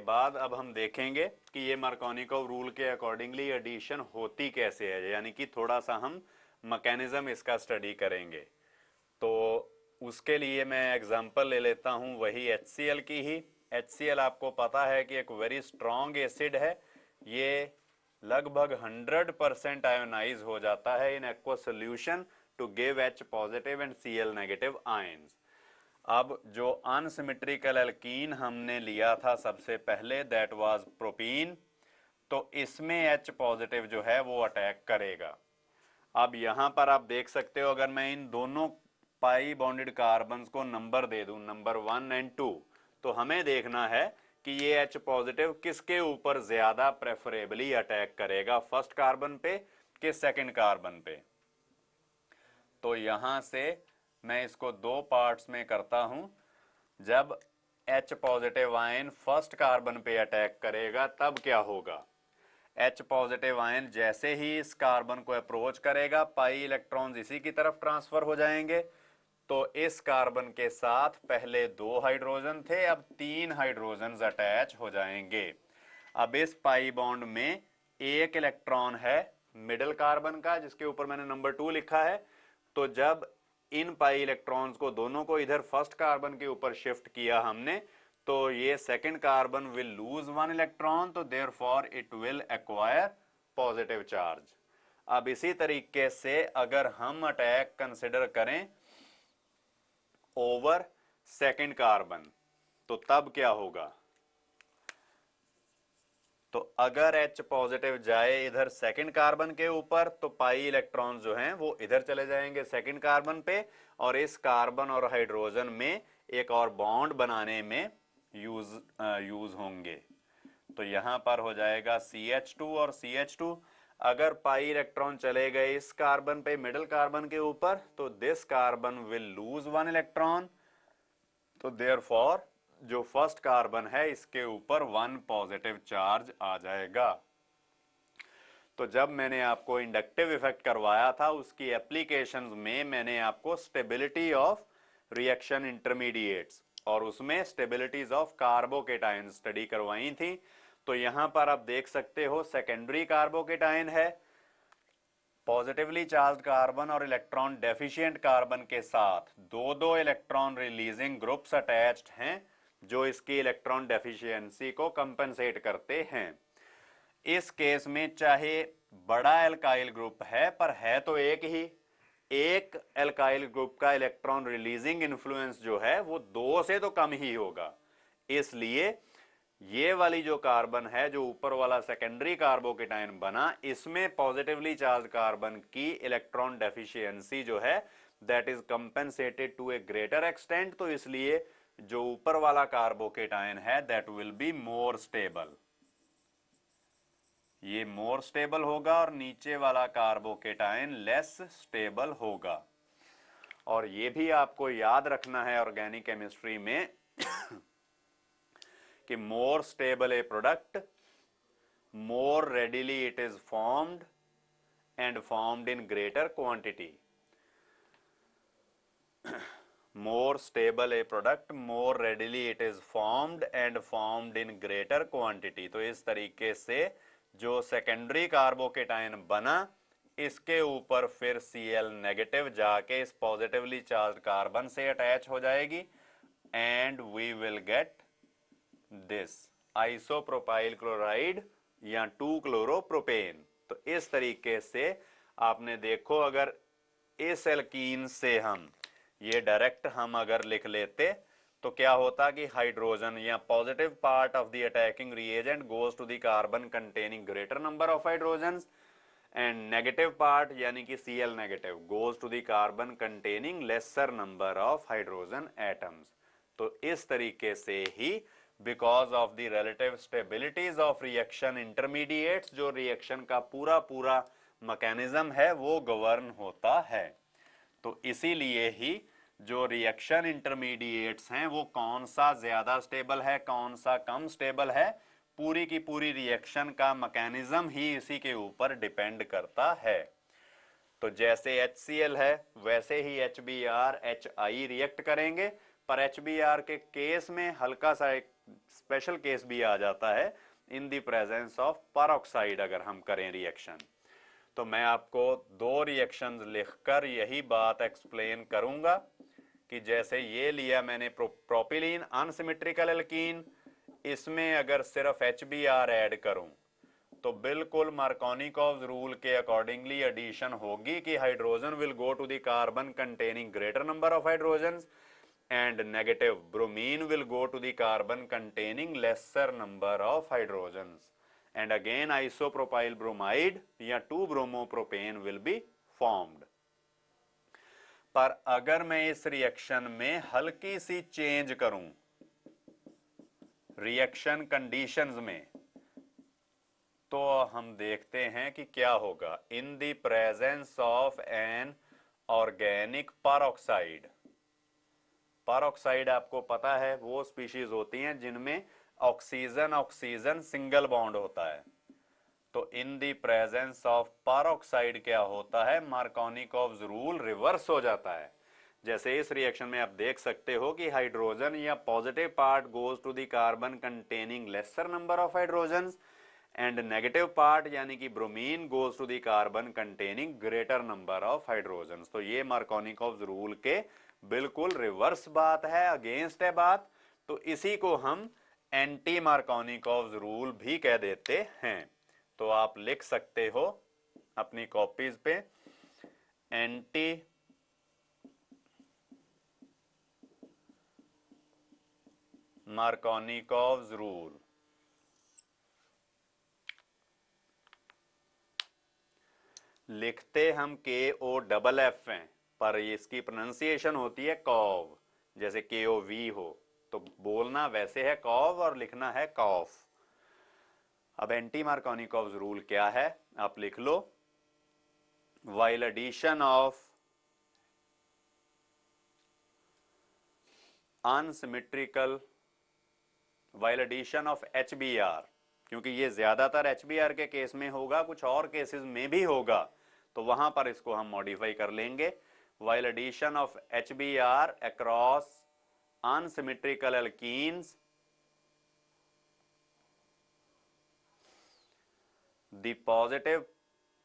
बाद अब हम देखेंगे कि ये मार्कोनिकोव रूल के अकॉर्डिंगली एडिशन होती कैसे है, यानी कि थोड़ा सा हम मैकेनिज्म इसका स्टडी करेंगे। तो उसके लिए मैं एग्जांपल ले लेता हूँ वही HCl की ही। HCl आपको पता है कि एक वेरी स्ट्रॉन्ग एसिड है। ये लगभग 100% आयोनाइज हो जाता है in aqua solution to give H positive and Cl negative ions. अब जो अनसिमेट्रिकल एल्कीन हमने लिया था सबसे पहले, दैट वाज प्रोपीन, तो इसमें H पॉजिटिव जो है वो अटैक करेगा। अब यहां पर आप देख सकते हो, अगर मैं इन दोनों पाई बॉन्डेड कार्बन्स को नंबर दे दूं, नंबर 1 एंड 2, तो हमें देखना है कि ये H पॉजिटिव किसके ऊपर ज्यादा प्रेफरेबली अटैक करेगा, फर्स्ट कार्बन पे कि सेकंड कार्बन पे। तो यहां से मैं इसको दो पार्ट्स में करता हूं। जब H positive ion first carbon पे अटैक करेगा तब क्या होगा, H पॉजिटिव आयन जैसे ही इस कार्बन को अप्रोच करेगा, पाई इलेक्ट्रॉन्स इसी की तरफ ट्रांसफर हो जाएंगे। तो इस कार्बन के साथ पहले 2 हाइड्रोजन थे, अब 3 हाइड्रोजन अटैच हो जाएंगे। अब इस पाई बॉन्ड में एक इलेक्ट्रॉन है मिडिल कार्बन का, जिसके ऊपर मैंने नंबर 2 लिखा है। तो जब इन पाई इलेक्ट्रॉन्स को दोनों को इधर फर्स्ट कार्बन के ऊपर शिफ्ट किया हमने, तो ये second carbon will lose 1 electron, तो therefore it will acquire positive charge. अब इसी तरीके से अगर हम अटैक कंसिडर करें ओवर सेकंड कार्बन, तो तब क्या होगा, तो अगर H पॉजिटिव जाए इधर सेकंड कार्बन के ऊपर, तो पाई इलेक्ट्रॉन जो हैं वो इधर चले जाएंगे सेकंड कार्बन पे, और इस कार्बन और हाइड्रोजन में एक और बॉन्ड बनाने में यूज होंगे। तो यहां पर हो जाएगा CH2 और CH2। अगर पाई इलेक्ट्रॉन चले गए इस कार्बन पे मिडिल कार्बन के ऊपर, तो this carbon will lose 1 electron, तो देयरफॉर जो फर्स्ट कार्बन है इसके ऊपर 1 पॉजिटिव चार्ज आ जाएगा। तो जब मैंने आपको इंडक्टिव इफेक्ट करवाया था उसकी एप्लीकेशंस में मैंने आपको स्टेबिलिटी ऑफ रिएक्शन इंटरमीडिएट्स और उसमें स्टेबिलिटीज ऑफ कार्बोकेटाइन स्टडी करवाई थी। तो यहां पर आप देख सकते हो सेकेंडरी कार्बोकेटाइन है, पॉजिटिवली चार्ज कार्बन और इलेक्ट्रॉन डेफिशिएंट कार्बन के साथ दो दो इलेक्ट्रॉन रिलीजिंग ग्रुप्स अटैच्ड हैं जो इसकी इलेक्ट्रॉन डेफिशिएंसी को कंपेंसेट करते हैं। इस केस में चाहे बड़ा एल्काइल ग्रुप है, पर है तो एक एल्काइल ग्रुप का इलेक्ट्रॉन रिलीजिंग इन्फ्लुएंस जो है वो 2 से तो कम ही होगा। इसलिए ये वाली जो कार्बन है, जो ऊपर वाला सेकेंडरी कार्बोकेटाइन बना, इसमें पॉजिटिवली चार्ज कार्बन की इलेक्ट्रॉन डेफिशिएंसी जो है that is compensated to a greater extent. तो इसलिए जो ऊपर वाला कार्बोकेटाइन है that will be more stable, ये मोर स्टेबल होगा, और नीचे वाला कार्बोकेटाइन लेस स्टेबल होगा। और ये भी आपको याद रखना है ऑर्गेनिक केमिस्ट्री में कि more stable A product, more readily it is formed and formed in greater quantity. More stable A product, more readily it is formed and formed in greater quantity. तो इस तरीके से जो सेकेंडरी कार्बोकेटाइन बना, इसके ऊपर फिर Cl नेगेटिव जाके इस पॉजिटिवली चार्ज कार्बन से अटैच हो जाएगी, and we will get this isopropyl chloride या 2-क्लोरोप्रोपेन। तो इस तरीके से आपने देखो, अगर इस एल्कीन से हम ये डायरेक्ट हम अगर लिख लेते तो क्या होता कि हाइड्रोजन या positive part of the attacking reagent goes to the carbon containing greater number of hydrogens, and negative part यानी कि Cl negative goes to the carbon containing lesser number of hydrogen atoms. तो इस तरीके से ही because of the relative stabilities of reaction intermediates, जो reaction का पूरा पूरा मैकेनिज्म है वो गवर्न होता है। तो इसीलिए ही जो रिएक्शन इंटरमीडिएट्स हैं वो कौन सा ज्यादा स्टेबल है, कौन सा कम स्टेबल है, पूरी की पूरी रिएक्शन का मैकेनिज्म ही इसी के ऊपर डिपेंड करता है। तो जैसे HCl है वैसे ही HBr HI रिएक्ट करेंगे, पर HBr के केस में हल्का सा एक स्पेशल केस भी आ जाता है इन द प्रेजेंस ऑफ परऑक्साइड अगर हम करें रिएक्शन। तो मैं आपको दो रिएक्शंस लिखकर यही बात एक्सप्लेन करूंगा कि जैसे ये लिया मैंने प्रोपिलीन अनसिमेट्रिकल एल्कीन, इसमें अगर सिर्फ HBr ऐड करूं तो बिल्कुल मार्कोनिकॉव्स रूल के अकॉर्डिंगली एडिशन होगी कि hydrogen will go to the carbon containing greater number of hydrogens and negative bromine will go to the carbon containing lesser number of hydrogens and again isopropyl bromide या two bromopropane will be formed. पर अगर मैं इस reaction में हल्की सी change करूं reaction conditions में, तो हम देखते हैं कि क्या होगा। In the presence of an organic peroxide, peroxide आपको पता है वो स्पीशीज होती हैं जिनमें ऑक्सीजन ऑक्सीजन सिंगल बॉन्ड होता है। तो इन द प्रेजेंस ऑफ परऑक्साइड क्या होता है, मार्कोनिकॉव्स रूल रिवर्स हो जाता है। जैसे इस रिएक्शन में आप देख सकते हो कि हाइड्रोजन या positive part goes to the carbon containing lesser number of hydrogens and negative part यानी कि bromine goes to the carbon containing greater number of hydrogens. तो ये मार्कोनिकॉव्स रूल के बिल्कुल रिवर्स बात है, अगेंस्ट है बात। तो इसी को हम एंटी मार्कोनिकॉव्स रूल भी कह देते हैं। तो आप लिख सकते हो अपनी कॉपीज पे एंटी मार्कोनिकॉव्स रूल। लिखते हम KOFF हैं पर इसकी प्रोनाउंसिएशन होती है कॉव, जैसे KOV हो तो बोलना वैसे है कॉव और लिखना है कॉफ। अब एंटी मार्कोनिकॉव्स रूल क्या है आप लिख लो। While addition of unsymmetrical, while addition of HBr, क्योंकि ये ज्यादातर HBr के केस में होगा, कुछ और केसेस में भी होगा, तो वहां पर इसको हम मॉडिफाई कर लेंगे। While addition of HBr across unsymmetrical alkenes, the positive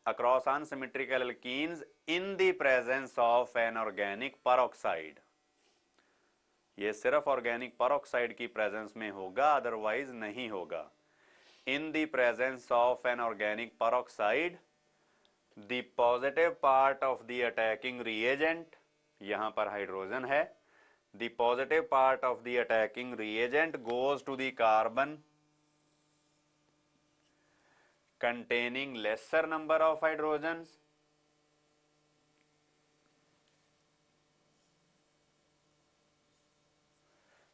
across unsymmetrical alkenes in the presence of an organic peroxide। ये सिर्फ ऑर्गेनिक पेरोक्साइड की प्रेजेंस में होगा, अदरवाइज नहीं होगा। In the presence of an organic peroxide the positive part of the attacking reagent, यहां पर hydrogen है, the positive part of the attacking reagent goes to the carbon containing lesser number of hydrogens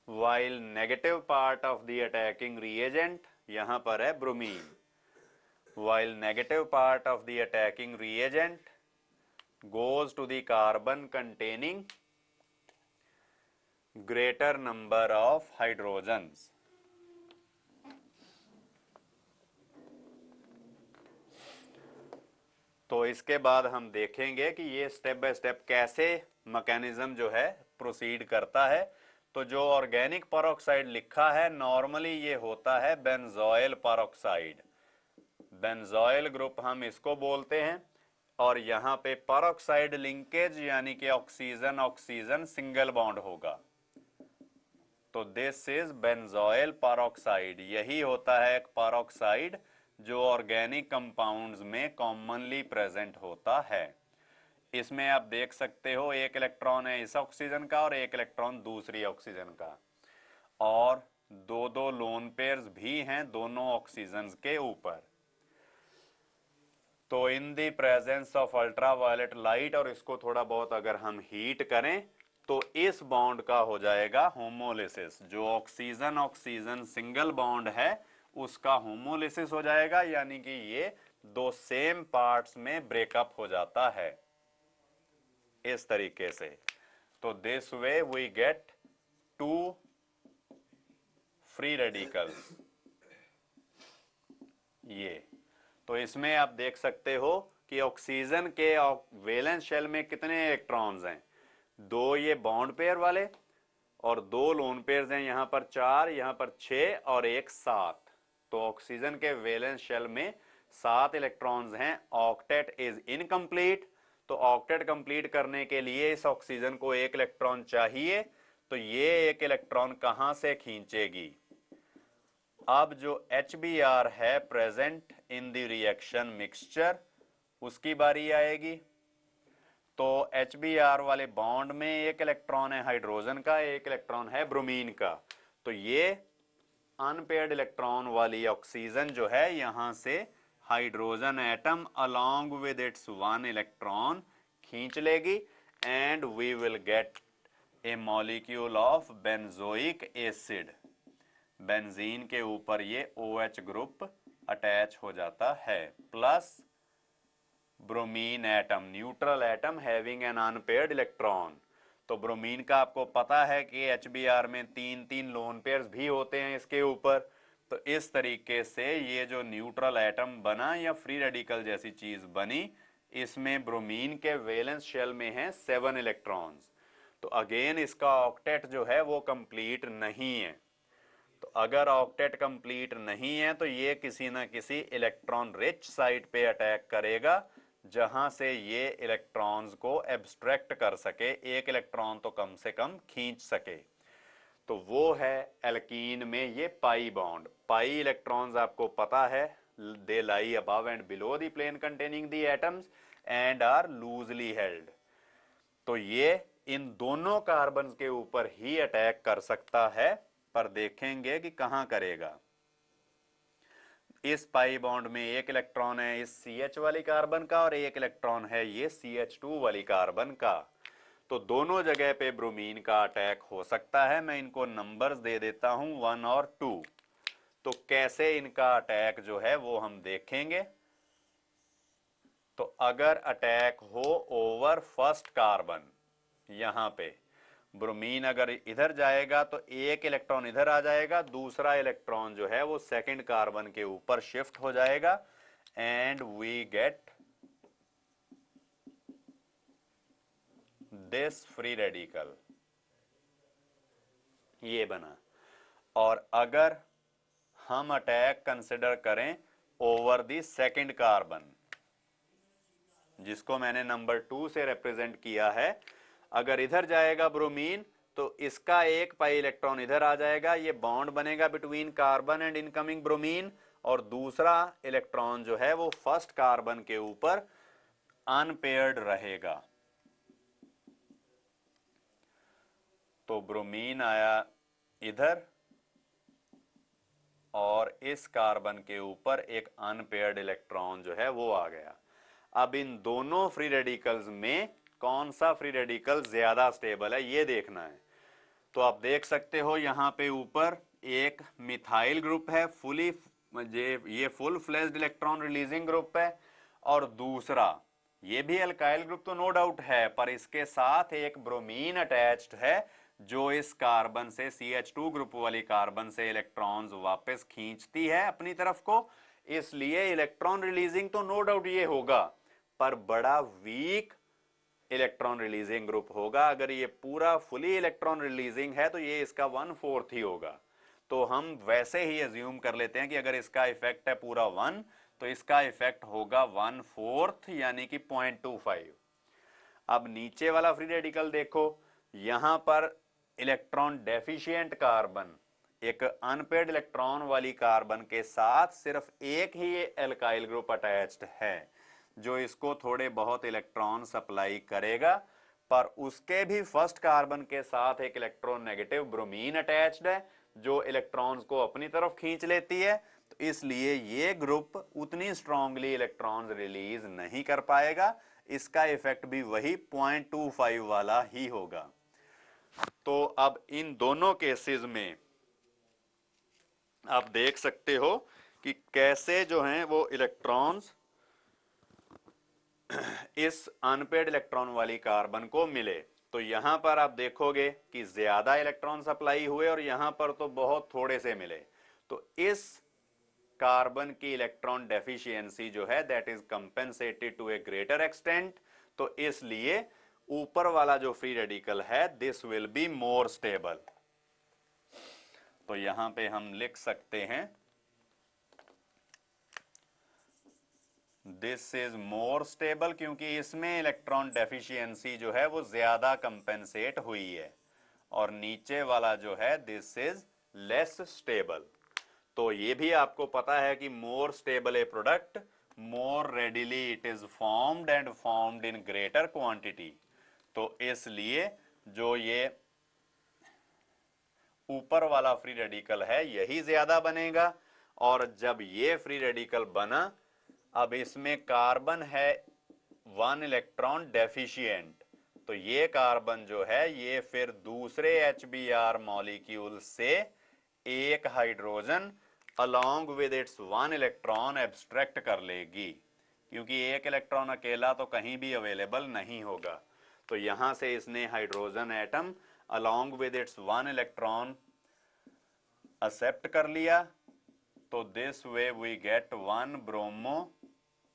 while negative part of the attacking reagent, यहां पर है bromine, while negative part of the attacking reagent goes to the carbon containing greater number of hydrogens। तो इसके बाद हम देखेंगे कि ये स्टेप बाय स्टेप कैसे मैकेनिज्म जो है प्रोसीड करता है। तो जो ऑर्गेनिक पेरोक्साइड लिखा है नॉर्मली ये होता है बेंजोइल पेरोक्साइड, बेंजोइल ग्रुप हम इसको बोलते हैं। और यहाँ पे पेरोक्साइड लिंकेज यानी कि ऑक्सीजन ऑक्सीजन सिंगल बॉन्ड होगा, तो दिस इज बेंजोइल पेरोक्साइड। यही होता है एक पेरोक्साइड जो ऑर्गेनिक कंपाउंड्स में कॉमनली प्रेजेंट होता है। इसमें आप देख सकते हो एक इलेक्ट्रॉन है इस ऑक्सीजन का और एक इलेक्ट्रॉन दूसरी ऑक्सीजन का, और दो दो लोन पेयर्स भी हैं दोनों ऑक्सीजन के ऊपर। तो इन the presence of ultraviolet light, और इसको थोड़ा बहुत अगर हम हीट करें तो इस बॉन्ड का हो जाएगा होमोलिसिस। जो ऑक्सीजन ऑक्सीजन सिंगल बॉन्ड है उसका होमोलिसिस हो जाएगा, यानी कि ये दो सेम पार्ट्स में ब्रेकअप हो जाता है इस तरीके से। तो this way we get to free radicals. ये तो इसमें आप देख सकते हो कि ऑक्सीजन के वैलेंस शेल में कितने इलेक्ट्रॉन्स हैं, दो ये बॉन्ड पेयर वाले और 2 लोन पेयर्स हैं, यहां पर 4, यहां पर 6 और एक 7। तो ऑक्सीजन के वैलेंस शेल में 7 इलेक्ट्रॉन्स हैं। Octet is incomplete. तो ऑक्टेट कंप्लीट करने के लिए इस ऑक्सीजन को एक इलेक्ट्रॉन चाहिए, तो ये एक इलेक्ट्रॉन कहां से खींचेगी? अब जो HBr है present in the reaction mixture, उसकी बारी आएगी। तो HBr वाले बॉन्ड में एक इलेक्ट्रॉन है हाइड्रोजन का, एक इलेक्ट्रॉन है ब्रोमीन का। तो ये अनपेयर्ड इलेक्ट्रॉन वाली ऑक्सीजन जो है यहां से hydrogen atom along with its 1 electron खींच लेगी and we will get a molecule of benzoic acid. Benzene के ऊपर ये OH ग्रुप अटैच हो जाता है, plus bromine atom, neutral atom having an unpaired electron. तो ब्रोमीन का आपको पता है कि HBr में 3-3 लोन पेयर्स भी होते हैं इसके ऊपर। तो इस तरीके से ये जो न्यूट्रल एटम बना या फ्री रेडिकल जैसी चीज बनी, इसमें ब्रोमीन के वैलेंस शेल में है 7 इलेक्ट्रॉन्स। तो अगेन इसका ऑक्टेट जो है वो कंप्लीट नहीं है। तो अगर ऑक्टेट कंप्लीट नहीं है तो ये किसी ना किसी इलेक्ट्रॉन रिच साइट पे अटैक करेगा, जहां से ये इलेक्ट्रॉन्स को एब्स्ट्रैक्ट कर सके, एक इलेक्ट्रॉन तो कम से कम खींच सके। तो वो है एल्कीन में ये पाई बॉन्ड। पाई इलेक्ट्रॉन्स आपको पता है, they lie above and below the plane containing the atoms and are loosely held. तो ये इन दोनों कार्बन के ऊपर ही अटैक कर सकता है, पर देखेंगे कि कहां करेगा। इस पाई बॉन्ड में एक इलेक्ट्रॉन है इस CH वाली कार्बन का और एक इलेक्ट्रॉन है ये CH2 वाली कार्बन का। तो दोनों जगह पे ब्रोमीन का अटैक हो सकता है। मैं इनको नंबर्स दे देता हूं 1 और 2। तो कैसे इनका अटैक जो है वो हम देखेंगे। तो अगर अटैक हो ओवर फर्स्ट कार्बन, यहां पे ब्रोमीन अगर इधर जाएगा तो एक इलेक्ट्रॉन इधर आ जाएगा, दूसरा इलेक्ट्रॉन जो है वो सेकंड कार्बन के ऊपर शिफ्ट हो जाएगा and we get this free radical, ये बना। और अगर हम अटैक कंसिडर करें ओवर द सेकंड कार्बन, जिसको मैंने नंबर 2 से रिप्रेजेंट किया है, अगर इधर जाएगा ब्रोमीन तो इसका एक पाई इलेक्ट्रॉन इधर आ जाएगा, ये बॉन्ड बनेगा between carbon and incoming bromine, और दूसरा इलेक्ट्रॉन जो है वो फर्स्ट कार्बन के ऊपर अनपेयर्ड रहेगा। तो ब्रोमीन आया इधर और इस कार्बन के ऊपर एक अनपेयर्ड इलेक्ट्रॉन जो है वो आ गया। अब इन दोनों फ्री रेडिकल्स में कौन सा फ्री रेडिकल ज्यादा स्टेबल है ये देखना है। तो आप देख सकते हो यहां पे ऊपर एक मिथाइल ग्रुप है, ये full fledged electron releasing group है, और दूसरा ये भी अल्काइल ग्रुप तो नो डाउट है, पर इसके साथ एक ब्रोमीन अटैच्ड है जो इस कार्बन से CH2 ग्रुप वाली कार्बन से इलेक्ट्रॉन्स वापस खींचती है अपनी तरफ को। इसलिए इलेक्ट्रॉन रिलीजिंग तो नो डाउट ये होगा, पर बड़ा वीक इलेक्ट्रॉन रिलीजिंग ग्रुप होगा। अगर ये पूरा फुली इलेक्ट्रॉन रिलीजिंग है तो ये इसका 1/4 ही होगा। तो हम वैसे ही एज्यूम कर लेते हैं कि अगर इसका इफेक्ट है पूरा 1 तो इसका इफेक्ट होगा 1/4 यानी कि 0.25। अब नीचे वाला फ्री रेडिकल देखो, यहां पर इलेक्ट्रॉन डेफिशिएंट कार्बन एक अनपेयर्ड इलेक्ट्रॉन वाली कार्बन के साथ सिर्फ एक ही एल्काइल ग्रुप अटैच्ड है जो इसको थोड़े बहुत इलेक्ट्रॉन सप्लाई करेगा, पर उसके भी फर्स्ट कार्बन के साथ एक इलेक्ट्रोनेगेटिव ब्रोमीन अटैच्ड है जो इलेक्ट्रॉन्स को अपनी तरफ खींच लेती है। तो इसलिए ये ग्रुप उतनी स्ट्रांगली इलेक्ट्रॉन्स रिलीज नहीं कर पाएगा, इसका इफेक्ट भी वही 0.25 वाला ही होगा। तो अब इन दोनों केसेस में आप देख सकते हो कि कैसे जो हैं वो इलेक्ट्रॉन्स इस अनपेयर्ड इलेक्ट्रॉन वाली कार्बन को मिले। तो यहां पर आप देखोगे कि ज्यादा इलेक्ट्रॉन सप्लाई हुए और यहां पर तो बहुत थोड़े से मिले। तो इस कार्बन की इलेक्ट्रॉन डेफिशिएंसी जो है that is compensated to a greater extent. तो इसलिए ऊपर वाला जो फ्री रेडिकल है this will be more stable. तो यहां पे हम लिख सकते हैं दिस इज मोर स्टेबल, क्योंकि इसमें इलेक्ट्रॉन डेफिशिएंसी जो है वो ज्यादा कंपेंसेट हुई है, और नीचे वाला जो है दिस इज लेस स्टेबल। तो ये भी आपको पता है कि more stable A product more readily it is formed and formed in greater quantity. तो इसलिए जो ये ऊपर वाला फ्री रेडिकल है यही ज्यादा बनेगा, और जब ये फ्री रेडिकल बना, अब इसमें कार्बन है 1 इलेक्ट्रॉन डेफिशिएंट, तो ये कार्बन जो है ये फिर दूसरे HBr मॉलिक्यूल से एक hydrogen along with its 1 electron abstract कर लेगी, क्योंकि एक इलेक्ट्रॉन अकेला तो कहीं भी अवेलेबल नहीं होगा। तो यहां से इसने hydrogen atom along with its 1 electron accept कर लिया। तो this way we get 1 bromo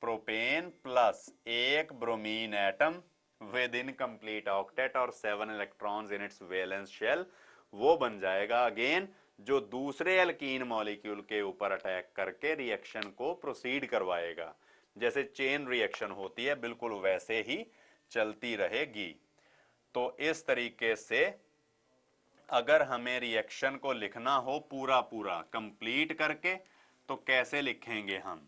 propane plus एक bromine atom with incomplete octet और 7 electrons in its valence shell. वो बन जाएगा अगेन जो दूसरे एल्कीन मॉलिक्यूल के ऊपर अटैक करके रिएक्शन को प्रोसीड करवाएगा। जैसे चेन रिएक्शन होती है बिल्कुल वैसे ही चलती रहेगी। तो इस तरीके से अगर हमें रिएक्शन को लिखना हो पूरा पूरा कंप्लीट करके, तो कैसे लिखेंगे हम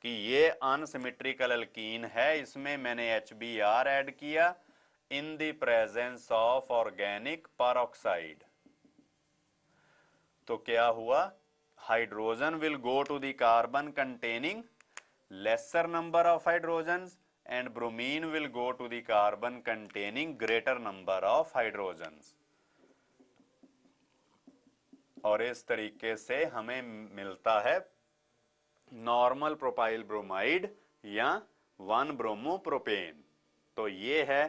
कि ये अनसिमेट्रिकल एल्कीन है, इसमें मैंने HBr ऐड किया in the presence of organic peroxide. तो क्या हुआ, hydrogen will go to the carbon containing lesser number of hydrogens and bromine will go to the carbon containing greater number of hydrogens। और इस तरीके से हमें मिलता है नॉर्मल प्रोपाइल ब्रोमाइड या 1 ब्रोमो प्रोपेन। तो ये है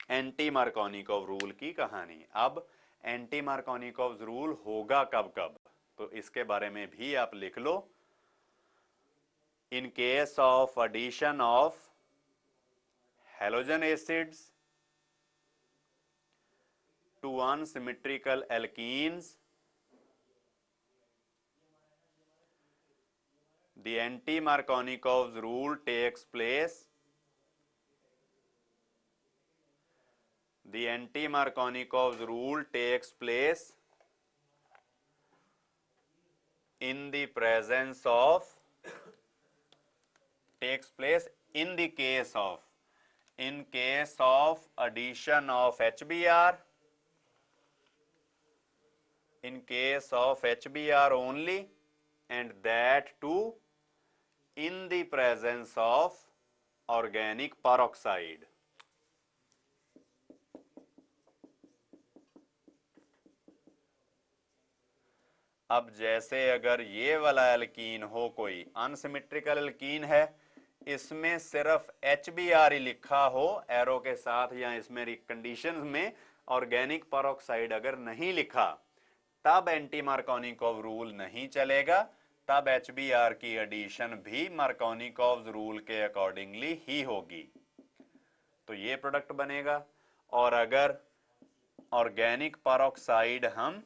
एंटी मार्कोनिकोव रूल की कहानी। अब एंटी मार्कोनिकोव रूल होगा कब कब, तो इसके बारे में भी आप लिख लो। In case of addition of halogen acids to unsymmetrical alkenes, the anti-Markovnikov's rule takes place. The anti-Markovnikov's rule takes place in the presence of in the case of in case of addition of HBr, in case of HBr only, and that too in the presence of organic peroxide। अब जैसे अगर ये वाला alkene हो, कोई unsymmetrical alkene है, इसमें सिर्फ HBr ही लिखा हो एरो के साथ, या इसमें कंडीशंस में ऑर्गेनिक पेरोक्साइड अगर नहीं लिखा, तब एंटी मार्कोनिकोव रूल नहीं चलेगा, तब HBr की एडिशन भी मार्कोनिकोव रूल के अकॉर्डिंगली ही होगी, तो ये प्रोडक्ट बनेगा। और अगर ऑर्गेनिक पेरोक्साइड हम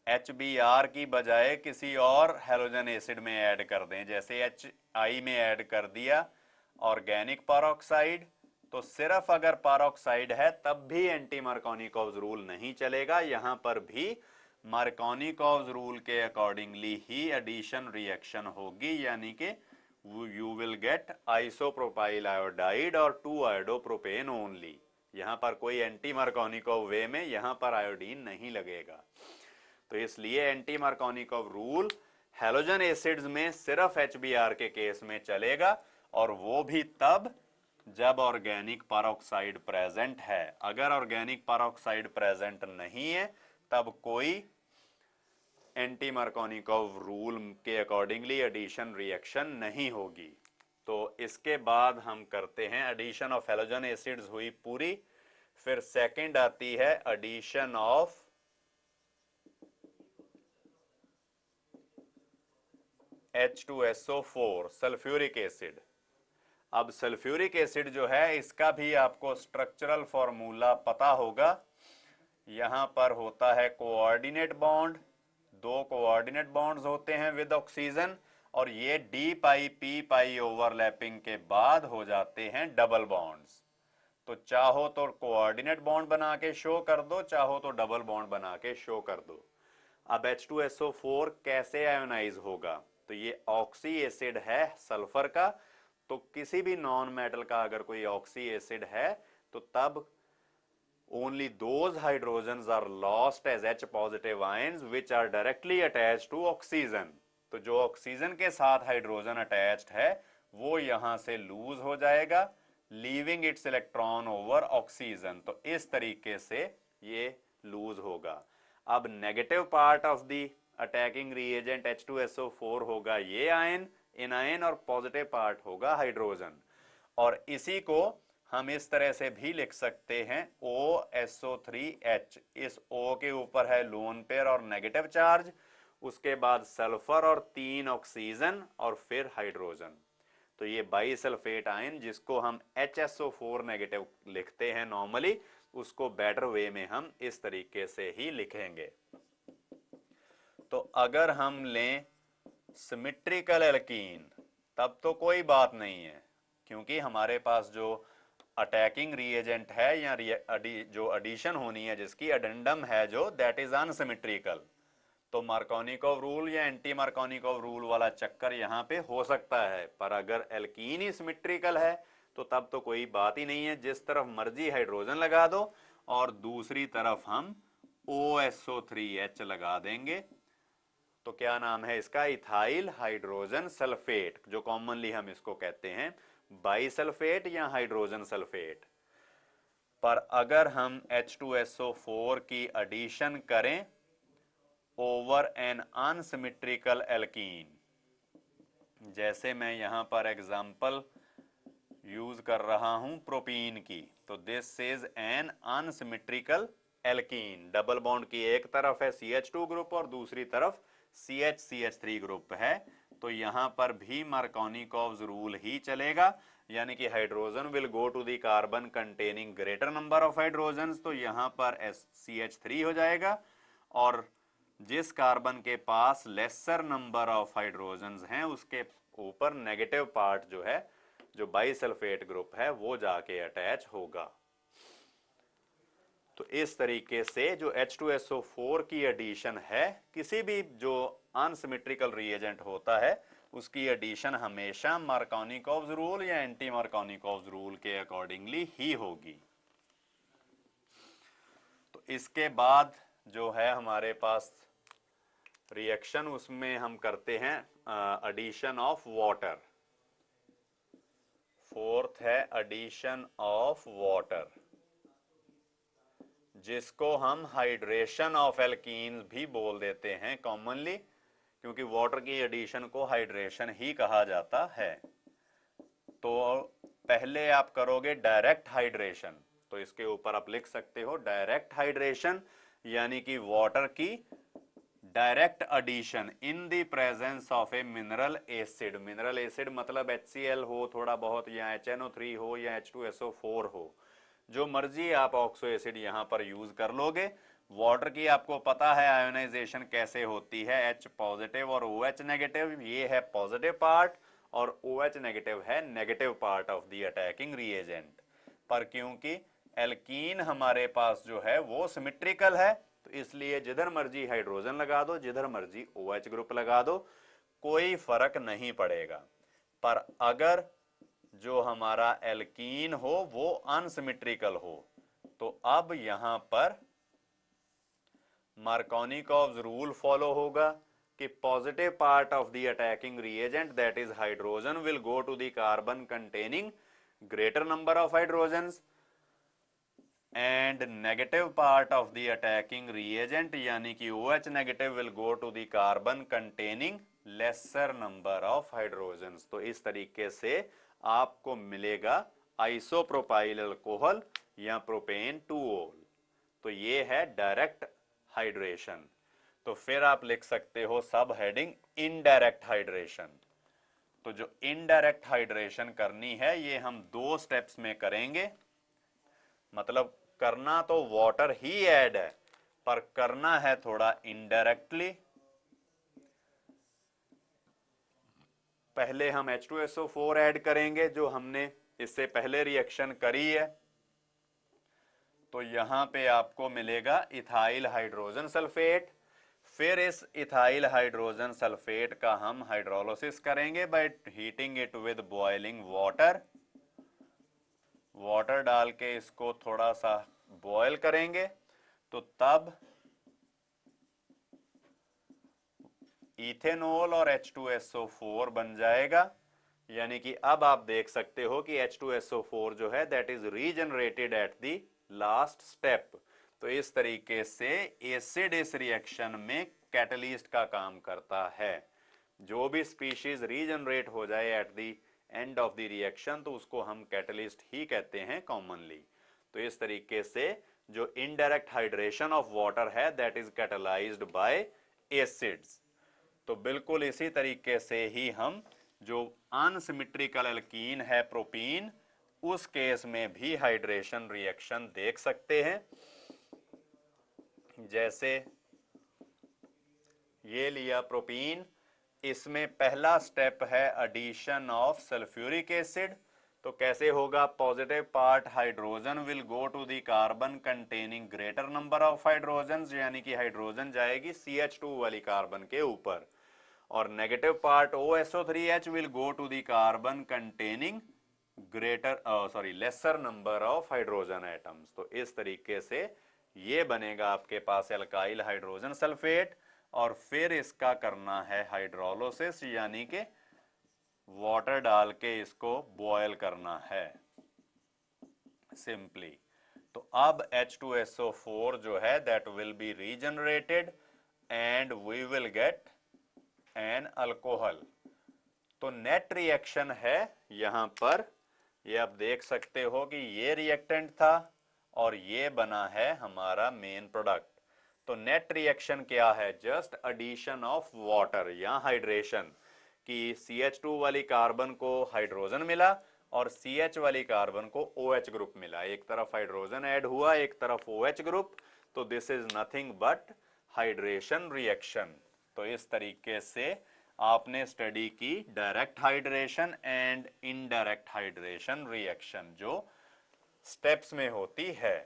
HBr की बजाय किसी और हैलोजन एसिड में ऐड कर दें, जैसे HI में ऐड कर दिया ऑर्गेनिक पेरोक्साइड, तो सिर्फ अगर पेरोक्साइड है तब भी एंटी मार्कोनिकोव रूल नहीं चलेगा, यहां पर भी मार्कोनिकोव रूल के अकॉर्डिंगली ही एडिशन रिएक्शन होगी, यानी कि you will gate isopropyl iodide और 2 आयोडोप्रोपेन ओनली। यहां पर कोई एंटी मार्कोनिकोव वे में यहां पर आयोडीन नहीं लगेगा। तो इसलिए anti Markovnikov rule halogen acids में सिर्फ HBr के केस में चलेगा, और वो भी तब जब ऑर्गेनिक पेरोक्साइड प्रेजेंट है। अगर ऑर्गेनिक पेरोक्साइड प्रेजेंट नहीं है तब कोई एंटी मार्कोनिकोव रूल के अकॉर्डिंगली एडिशन रिएक्शन नहीं होगी। तो इसके बाद हम करते हैं एडिशन ऑफ हैलोजन एसिड्स हुई पूरी, फिर सेकंड आती है addition of H2SO4 sulphuric acid. अब सल्फ्यूरिक एसिड जो है इसका भी आपको स्ट्रक्चरल फॉर्मूला पता होगा। यहां पर होता है कोऑर्डिनेट बॉन्ड, दो कोऑर्डिनेट बॉन्ड्स होते हैं विद ऑक्सीजन, और ये डी पाई पी पाई ओवरलैपिंग के बाद हो जाते हैं डबल बॉन्ड्स। तो चाहो तो कोऑर्डिनेट बॉन्ड बना के शो कर दो, चाहो तो डबल बॉन्ड बना के शो कर दो। अब H2SO4 कैसे आयोनाइज होगा? तो ये ऑक्सी एसिड है सल्फर का, तो किसी भी नॉन मेटल का अगर कोई ऑक्सी एसिड है तो तब only those hydrogens are lost as H positive ions which are directly attached to oxygen। तो जो ऑक्सीजन के साथ हाइड्रोजन अटैच्ड है वो यहां से लूज हो जाएगा, leaving it's electron over oxygen. तो इस तरीके से ये लूज होगा। अब negative part of the attacking reagent H2SO4 होगा ये आयन, एनायन, और पॉजिटिव पार्ट होगा हाइड्रोजन। और इसी को हम इस तरह से भी लिख सकते हैं OSO3H। इस O के ऊपर है लोन पेयर और नेगेटिव चार्ज, उसके बाद सल्फर और 3 ऑक्सीजन और फिर हाइड्रोजन। तो ये बाइसल्फेट आयन जिसको हम HSO4 नेगेटिव लिखते हैं नॉर्मली, उसको बेटर वे में हम इस तरीके से ही लिखेंगे। तो अगर हम लें सिमेट्रिकल एल्कीन तब तो कोई बात नहीं है, क्योंकि हमारे पास जो अटैकिंग रिएजेंट है या जो एडिशन होनी है जिसकी अडेंडम है जो, दैट इज अनसिमेट्रिकल। तो मार्कोनिकोव रूल या एंटी मार्कोनिकोव रूल वाला चक्कर यहाँ पे हो सकता है। पर अगर एल्कीन ही सिमेट्रिकल है तो तब तो कोई बात ही नहीं है, जिस तरफ मर्जी हाइड्रोजन लगा दो और दूसरी तरफ हम OSO3H लगा देंगे। तो क्या नाम है इसका? इथाइल हाइड्रोजन सल्फेट, जो कॉमनली हम इसको कहते हैं बाइसल्फेट या हाइड्रोजन सल्फेट। पर अगर हम H2SO4 की एडिशन करें ओवर एन अनसिमेट्रिकल एल्कीन, जैसे मैं यहां पर एग्जांपल यूज कर रहा हूं प्रोपीन की, तो this is an unsymmetrical alkene. Double bond की एक तरफ है CH2 ग्रुप और दूसरी तरफ CH3 ग्रुप है। तो यहां पर भी मार्कोनिकोव्स रूल ही चलेगा, यानी कि hydrogen will go to the carbon containing greater number of hydrogens. तो यहां पर CH3 हो जाएगा, और जिस कार्बन के पास लेसर नंबर ऑफ हाइड्रोजन्स हैं उसके ऊपर नेगेटिव पार्ट जो है, जो बाइसल्फेट ग्रुप है, वो जाके अटैच होगा। तो इस तरीके से जो H2SO4 की एडिशन है, किसी भी जो अनसिमेट्रिकल रिएजेंट होता है उसकी एडिशन हमेशा मार्कोनिकोव्स रूल या एंटी मार्कोनिकोव्स रूल के अकॉर्डिंगली ही होगी। तो इसके बाद जो है हमारे पास रिएक्शन, उसमें हम करते हैं एडिशन ऑफ वाटर। फोर्थ है एडिशन ऑफ वाटर, जिसको हम हाइड्रेशन ऑफ एल्कीन्स भी बोल देते हैं कॉमनली, क्योंकि वाटर की एडिशन को हाइड्रेशन ही कहा जाता है। तो पहले आप करोगे डायरेक्ट हाइड्रेशन, तो इसके ऊपर आप लिख सकते हो डायरेक्ट हाइड्रेशन, यानी कि वाटर की direct addition in the presence of a mineral acid. Mineral acid मतलब HCl हो थोड़ा बहुत, या HNO3 हो, या H2SO4 हो, जो मर्जी आप ऑक्सो एसिड यहां पर यूज कर लोगे। वाटर की आपको पता है आयोनाइजेशन कैसे होती है, H पॉजिटिव और OH नेगेटिव, ये है पॉजिटिव पार्ट, और OH नेगेटिव है negative part of the attacking reagent. पर क्योंकि एल्कीन हमारे पास जो है वो सिमेट्रिकल है, तो इसलिए जिधर मर्जी हाइड्रोजन लगा दो, जिधर मर्जी OH ग्रुप लगा दो, कोई फर्क नहीं पड़ेगा। पर अगर जो हमारा एल्कीन हो वो अनसिमेट्रिकल हो, तो अब यहां पर मार्कोनिकोव्स रूल फॉलो होगा कि positive part of the attacking reagent, that is hydrogen, will go to the carbon containing greater number of hydrogens, and negative part of the attacking reagent यानी कि OH negative will go to the carbon containing lesser number of hydrogens. तो इस तरीके से आपको मिलेगा isopropyl alcohol या propane two ol. तो ये है डायरेक्ट हाइड्रेशन। तो फिर आप लिख सकते हो सब हेडिंग इनडायरेक्ट हाइड्रेशन। तो जो इनडायरेक्ट हाइड्रेशन करनी है ये हम 2 स्टेप्स में करेंगे। मतलब करना तो वाटर ही ऐड है, पर करना है थोड़ा इनडायरेक्टली। पहले हम H2SO4 ऐड करेंगे जो हमने इससे पहले रिएक्शन करी है। तो यहां पे आपको मिलेगा इथाइल हाइड्रोजन सल्फेट। फिर इस इथाइल हाइड्रोजन सल्फेट का हम हाइड्रोलिसिस करेंगे by heating it with boiling water. Water डाल के इसको थोड़ा सा बॉयल करेंगे तो तब इथेनॉल और H2SO4 बन जाएगा। यानी कि अब आप देख सकते हो कि H2SO4 जो है that is regenerated at the last step. तो इस तरीके से एसिड इस रिएक्शन में कैटलिस्ट का काम करता है। जो भी स्पीशीज रीजनरेट हो जाए at the end of the reaction तो उसको हम कैटलिस्ट ही कहते हैं कॉमनली। तो इस तरीके से जो इनडायरेक्ट हाइड्रेशन ऑफ वाटर है that is catalysed by acids. तो बिल्कुल इसी तरीके से ही हम जो अनसिमेट्रिकल एल्कीन है प्रोपीन, उस केस में भी हाइड्रेशन रिएक्शन देख सकते हैं। जैसे ये लिया प्रोपीन, इसमें पहला स्टेप है एडिशन ऑफ सल्फ्यूरिक एसिड। तो कैसे होगा? Positive part hydrogen will go to the carbon containing greater number of hydrogen, यानी कि हाइड्रोजन जाएगी CH2 वाली कार्बन के ऊपर, और negative part OSO3H will go to the carbon containing lesser number of hydrogen atoms. तो इस तरीके से ये बनेगा आपके पास एल्काइल हाइड्रोजन सल्फेट। और फिर इसका करना है हाइड्रोलिसिस, यानी कि वाटर डाल के इसको बॉयल करना है सिंपली। तो अब H2SO4 जो है that will be regenerated and we will get an alcohol. तो नेट रिएक्शन है यहां पर, ये आप देख सकते हो कि ये रिएक्टेंट था और ये बना है हमारा मेन प्रोडक्ट। तो नेट रिएक्शन क्या है? जस्ट एडिशन ऑफ वाटर या हाइड्रेशन, कि CH2 वाली कार्बन को हाइड्रोजन मिला और CH वाली कार्बन को OH ग्रुप मिला। एक तरफ हाइड्रोजन ऐड हुआ, एक तरफ OH ग्रुप। तो this is nothing but hydration reaction. तो इस तरीके से आपने स्टडी की direct hydration and indirect hydration reaction जो स्टेप्स में होती है।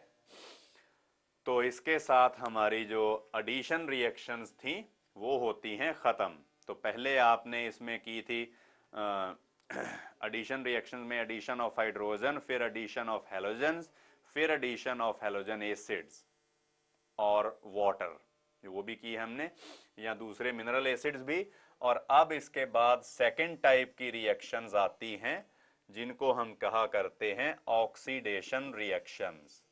तो इसके साथ हमारी जो एडिशन रिएक्शंस थी वो होती हैं खत्म। तो पहले आपने इसमें की थी एडिशन रिएक्शन में एडिशन ऑफ हाइड्रोजन, फिर एडिशन ऑफ हैलोजन्स, फिर एडिशन ऑफ हैलोजन एसिड्स और वाटर, वो भी की हमने, या दूसरे मिनरल एसिड्स भी। और अब इसके बाद सेकेंड टाइप की रिएक्शंस आती हैं जिनको हम कहा करते हैं ऑक्सीडेशन रिएक्शंस।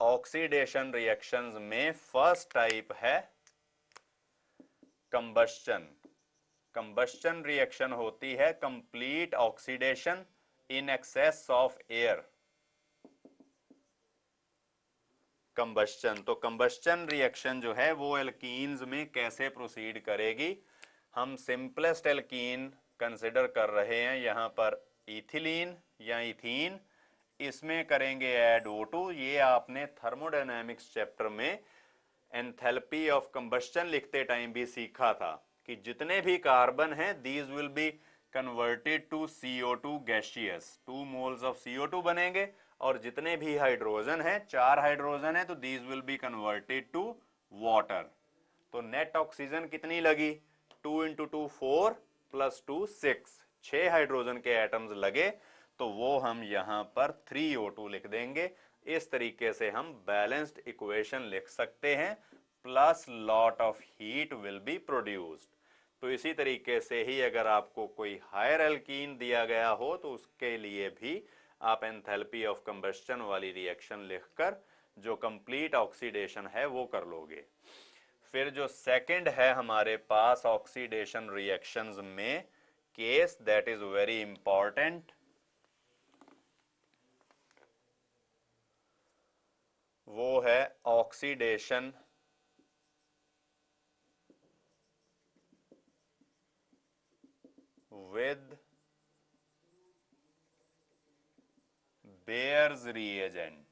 ऑक्सीडेशन रिएक्शंस में फर्स्ट टाइप है कंबस्चन। कंबस्चन रिएक्शन होती है complete oxidation in excess of air. Combustion, तो कंबस्चन रिएक्शन जो है वो एल्कीन्स में कैसे प्रोसीड करेगी? हम सिंपलेस्ट एल्कीन कंसिडर कर रहे हैं यहां पर इथिलीन या इथीन। इसमें करेंगे ऐड O2। ये आपने थर्मोडायनेमिक्स चैप्टर में एंथैल्पी ऑफ कंबस्चन लिखते टाइम भी सीखा था कि जितने भी कार्बन हैं these will be converted to CO2 gaseous, 2 moles of CO2 बनेंगे। और जितने भी हाइड्रोजन हैं, 4 हाइड्रोजन है, तो these will be converted to water. तो नेट ऑक्सीजन कितनी लगी? 2 इंटू 2 4 प्लस 2 6, 6 हाइड्रोजन के एटम्स लगे। तो वो हम यहां पर 3O2 लिख देंगे। इस तरीके से हम बैलेंस्ड इक्वेशन लिख सकते हैं, plus lot of heat will be produced. तो इसी तरीके से ही अगर आपको कोई हायर एल्कीन दिया गया हो तो उसके लिए भी आप एंथैल्पी ऑफ कंबस्चन वाली रिएक्शन लिखकर जो कंप्लीट ऑक्सीडेशन है वो कर लोगे। फिर जो सेकंड है हमारे पास ऑक्सीडेशन रिएक्शंस में case that is very important, वो है oxidation with Bayer's reagent,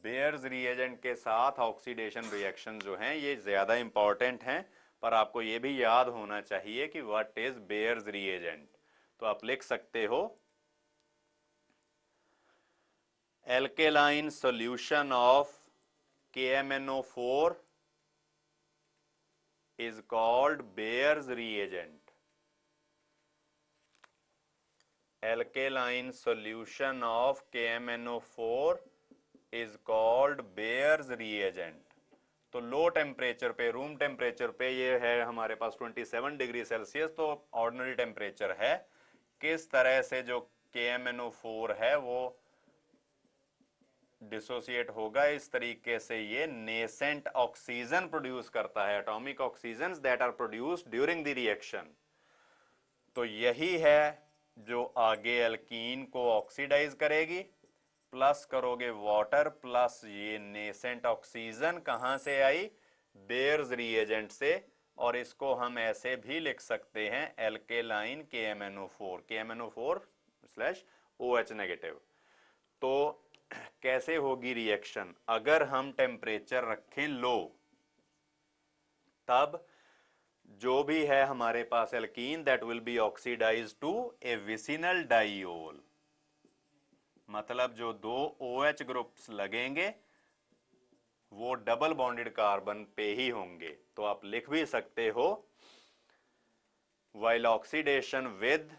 bears reagent के साथ ऑक्सीडेशन रिएक्शन जो हैं ये ज्यादा इंपॉर्टेंट हैं, पर आपको ये भी याद होना चाहिए कि व्हाट इज बेयर्स रिएजेंट। तो आप लिख सकते हो alkaline solution of KMnO4 is called Bayer's reagent. Alkaline solution of KMnO4 is called Bayer's reagent. तो लो टेम्परेचर पे, रूम टेम्परेचर पे ये है हमारे पास 27 डिग्री सेल्सियस, तो ऑर्डिनरी टेम्परेचर है। किस तरह से जो KMnO4 है वो डिसोसिएट होगा, इस तरीके से ये नेसेंट ऑक्सीजन प्रोड्यूस करता है, atomic oxygen that are produced during the reaction. तो यही है जो आगे एल्कीन को ऑक्सीडाइज करेगी, प्लस करोगे वाटर प्लस ये नेसेंट ऑक्सीजन कहां से आई, बेयर्स रिएजेंट से। और इसको हम ऐसे भी लिख सकते हैं एल्केलाइन KMnO4, KMnO4/OH नेगेटिव। तो कैसे होगी रिएक्शन, अगर हम टेम्परेचर रखें लो, तब जो भी है हमारे पास alkene that will be oxidised to a vicinal diol, मतलब जो दो OH ग्रुप्स लगेंगे वो डबल बॉन्डेड कार्बन पे ही होंगे। तो आप लिख भी सकते हो while oxidation with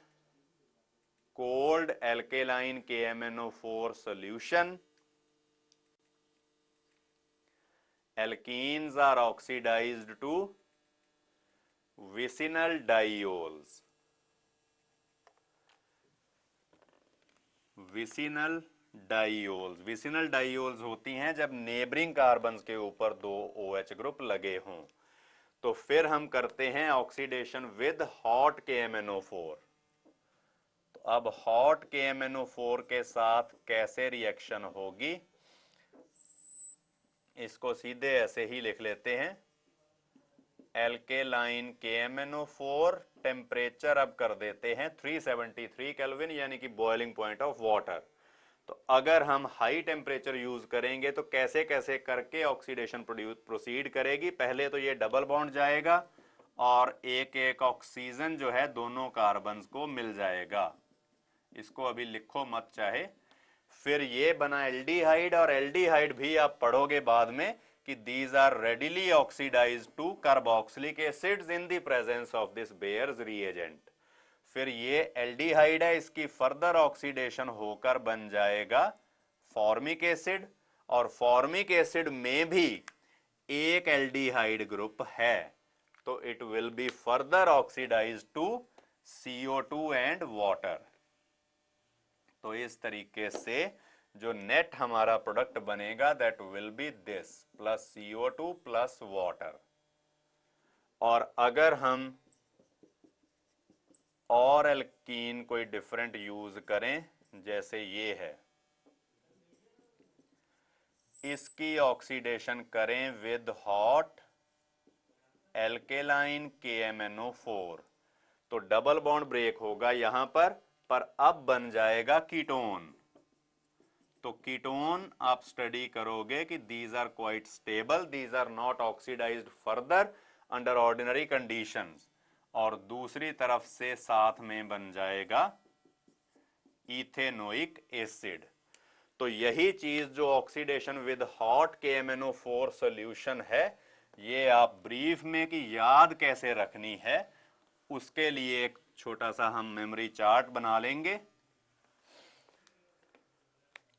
cold alkaline KMnO4 solution, alkenes are oxidized to vicinal diols. Vicinal diols, vicinal diols होती हैं जब नेबरिंग कार्बन्स के ऊपर दो OH ग्रुप लगे हों। तो फिर हम करते हैं ऑक्सीडेशन विद हॉट KMnO4। तो अब हॉट KMnO4 के साथ कैसे रिएक्शन होगी, इसको सीधे ऐसे ही लिख लेते हैं एल्केलाइन KMnO4, टेम्परेचर अब कर देते हैं 373 केल्विन, यानी कि बॉइलिंग पॉइंट ऑफ वाटर। तो अगर हम हाई टेम्परेचर यूज करेंगे तो कैसे कैसे करके ऑक्सीडेशन प्रोसीड करेगी। पहले तो ये डबल बॉन्ड जाएगा और एक एक ऑक्सीजन जो है दोनों कार्बन्स को मिल जाएगा, इसको अभी लिखो मत चाहे। फिर ये बना एल्डिहाइड, और एल्डिहाइड भी आप पढ़ोगे बाद में कि these are readily oxidised to carboxylic acids in the presence of this Baeyer's reagent. फिर ये एल्डिहाइड है, इसकी फर्दर ऑक्सीडेशन होकर बन जाएगा फॉर्मिक एसिड, और फॉर्मिक एसिड में भी एक एल्डिहाइड ग्रुप है, तो it will be further oxidised to CO2 and water. तो इस तरीके से जो नेट हमारा प्रोडक्ट बनेगा that will be this plus CO2 plus water. और अगर हम और एल्कीन कोई डिफरेंट यूज करें, जैसे ये है, इसकी ऑक्सीडेशन करें विद हॉट एल्केलाइन KMnO4, तो डबल बॉन्ड ब्रेक होगा यहां पर अब बन जाएगा कीटोन। तो कीटोन आप स्टडी करोगे कि these are quite stable, these are not oxidised further under ordinary conditions. और दूसरी तरफ से साथ में बन जाएगा इथेनोइक एसिड। तो यही चीज जो oxidation with hot KMnO4 solution है, ये आप ब्रीफ में कि याद कैसे रखनी है, उसके लिए एक छोटा सा हम मेमोरी चार्ट बना लेंगे।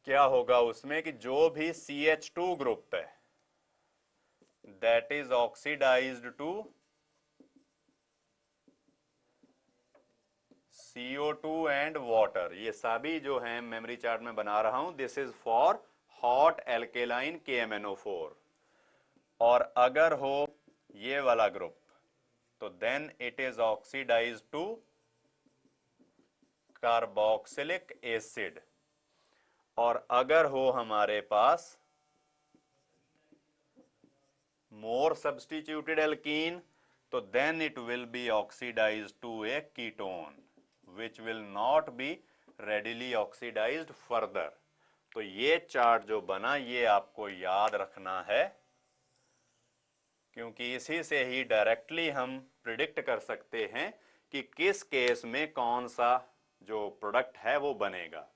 क्या होगा उसमें कि जो भी CH2 ग्रुप है that is oxidised to CO2 and water, ये सभी जो है मेमोरी चार्ट में बना रहा हूं, this is for hot alkaline KMnO4। और अगर हो ये वाला ग्रुप तो then it is oxidised to carboxylic acid. और अगर हो हमारे पास मोर सब्स्टिट्यूटेड एल्कीन तो then it will be oxidised to a ketone which will not be readily oxidised further. तो ये चार्ट जो बना ये आपको याद रखना है, क्योंकि इसी से ही डायरेक्टली हम प्रिडिक्ट कर सकते हैं कि किस केस में कौन सा जो प्रोडक्ट है वो बनेगा।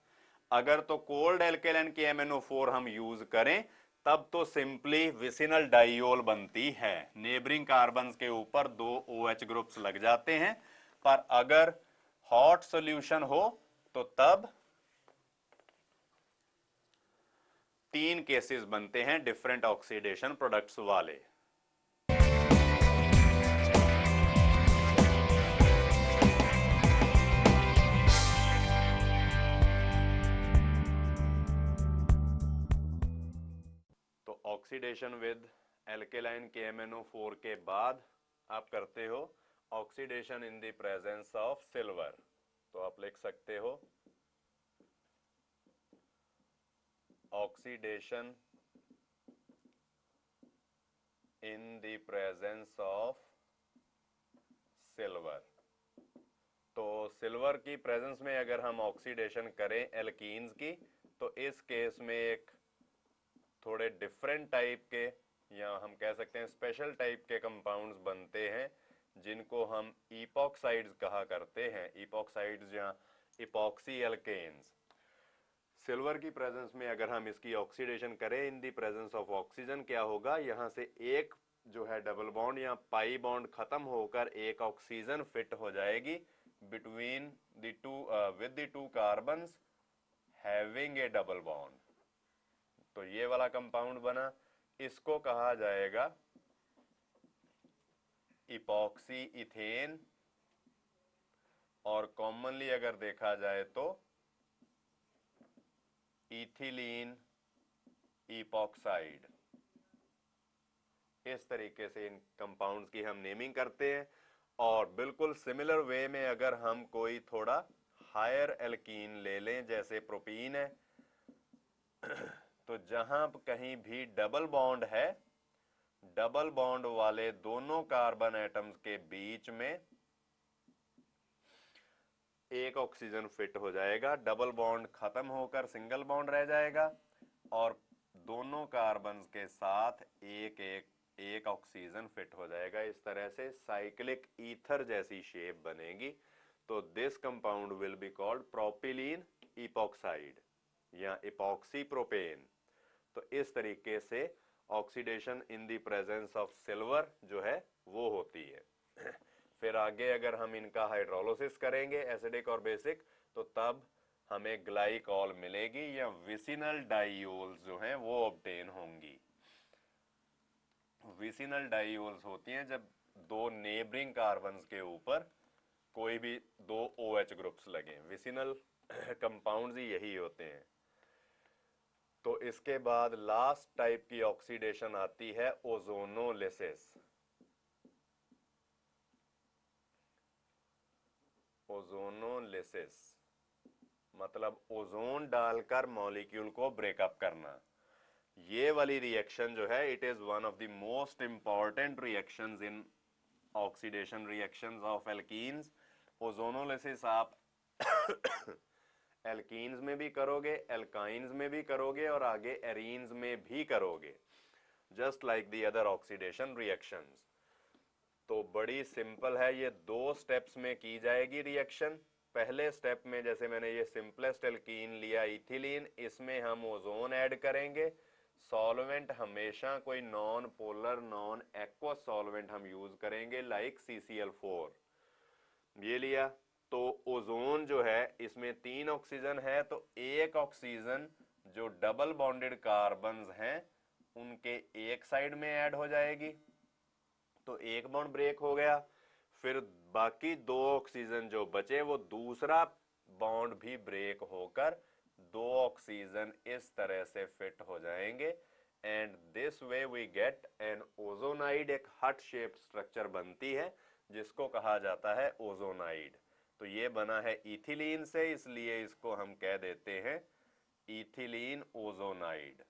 अगर तो कोल्ड एल्केलाइन की MnO4 हम यूज करें तब तो सिंपली विसिनल डाइयोल बनती है, नेबरिंग कार्बन्स के ऊपर 2 OH ग्रुप्स लग जाते हैं। पर अगर हॉट सॉल्यूशन हो तो तब 3 केसेस बनते हैं डिफरेंट ऑक्सीडेशन प्रोडक्ट्स वाले। तो ऑक्सीडेशन विद एल्केलाइन KMnO4 के बाद आप करते हो oxidation in the presence of silver. तो आप लिख सकते हो oxidation in the presence of silver. तो सिल्वर की प्रेजेंस में अगर हम ऑक्सीडेशन करें एल्कीन्स की तो इस केस में एक थोड़े डिफरेंट टाइप के या हम कह सकते हैं स्पेशल टाइप के कंपाउंड्स बनते हैं जिनको हम इपॉक्साइड्स कहा करते हैं। इपॉक्साइड्स या इपॉक्सी एल्केन्स। सिल्वर की प्रेजेंस में अगर हम इसकी ऑक्सीडेशन करें इन दी प्रेजेंस ऑफ ऑक्सीजन, क्या होगा, यहां से एक जो है डबल बॉन्ड या पाई बॉन्ड खत्म होकर एक ऑक्सीजन फिट हो जाएगी between the two with the two carbons having A double bond. तो ये वाला कंपाउंड बना, इसको कहा जाएगा इपॉक्सी इथेन, और कॉमनली अगर देखा जाए तो इथिलीन इपॉक्साइड। इस तरीके से इन कंपाउंड्स की हम नेमिंग करते हैं। और बिल्कुल सिमिलर वे में अगर हम कोई थोड़ा हायर एल्कीन ले लें जैसे प्रोपीन है तो जहां कहीं भी डबल बॉन्ड है, डबल बॉन्ड वाले दोनों कार्बन एटम्स के बीच में एक ऑक्सीजन फिट हो जाएगा, डबल बॉन्ड खत्म होकर सिंगल बॉन्ड रह जाएगा और दोनों कार्बन के साथ एक ऑक्सीजन फिट हो जाएगा। इस तरह से साइक्लिक ईथर जैसी शेप बनेगी। तो this compound will be called propylene epoxide या इपॉक्सी प्रोपेन। तो इस तरीके से oxidation in the presence of silver जो है वो होती है। फिर आगे अगर हम इनका हाइड्रोलिसिस करेंगे एसिडिक और बेसिक तो तब हमें ग्लाइकॉल मिलेगी या विसिनल डाइयोल्स जो हैं वो ऑब्टेन होंगी। विसिनल डाइयोल्स होती हैं जब दो नेबरिंग कार्बन्स के ऊपर कोई भी 2 OH ग्रुप्स लगे। विसिनल कंपाउंड्स ही यही होते हैं। तो इसके बाद लास्ट टाइप की ऑक्सीडेशन आती है ओजोनोलिसिस। ओजोनोलिसिस मतलब ओजोन डालकर मॉलिक्यूल को ब्रेकअप करना। ये वाली रिएक्शन जो है it is one of the most important reactions in oxidation reactions of alkenes. Ozonolysis आप एल्कीन्स में भी करोगे, एल्काइंस में भी करोगे और आगे एरीन्स में भी करोगे, just like the other oxidation reactions. तो बड़ी सिंपल है, ये 2 स्टेप्स में की जाएगी रिएक्शन। पहले स्टेप में जैसे मैंने ये सिंपलेस्ट एल्कीन लिया इथिलीन, इसमें हम ओजोन ऐड करेंगे। सॉल्वेंट हमेशा कोई non polar non aqueous solvent हम यूज करेंगे लाइक CCl4। ये लिया तो ओजोन जो है इसमें 3 ऑक्सीजन है तो एक ऑक्सीजन जो डबल बॉन्डेड कार्बन्स हैं उनके एक साइड में ऐड हो जाएगी, तो एक बॉन्ड ब्रेक हो गया। फिर बाकी 2 ऑक्सीजन जो बचे वो दूसरा बॉन्ड भी ब्रेक होकर 2 ऑक्सीजन इस तरह से फिट हो जाएंगे and this way we get an ozonide. एक हार्ट शेप स्ट्रक्चर बनती है जिसको कहा जाता है ओजोनाइड। तो ये बना है इथिलीन से, इसलिए इसको हम कह देते हैं इथिलीन ओजोनाइड,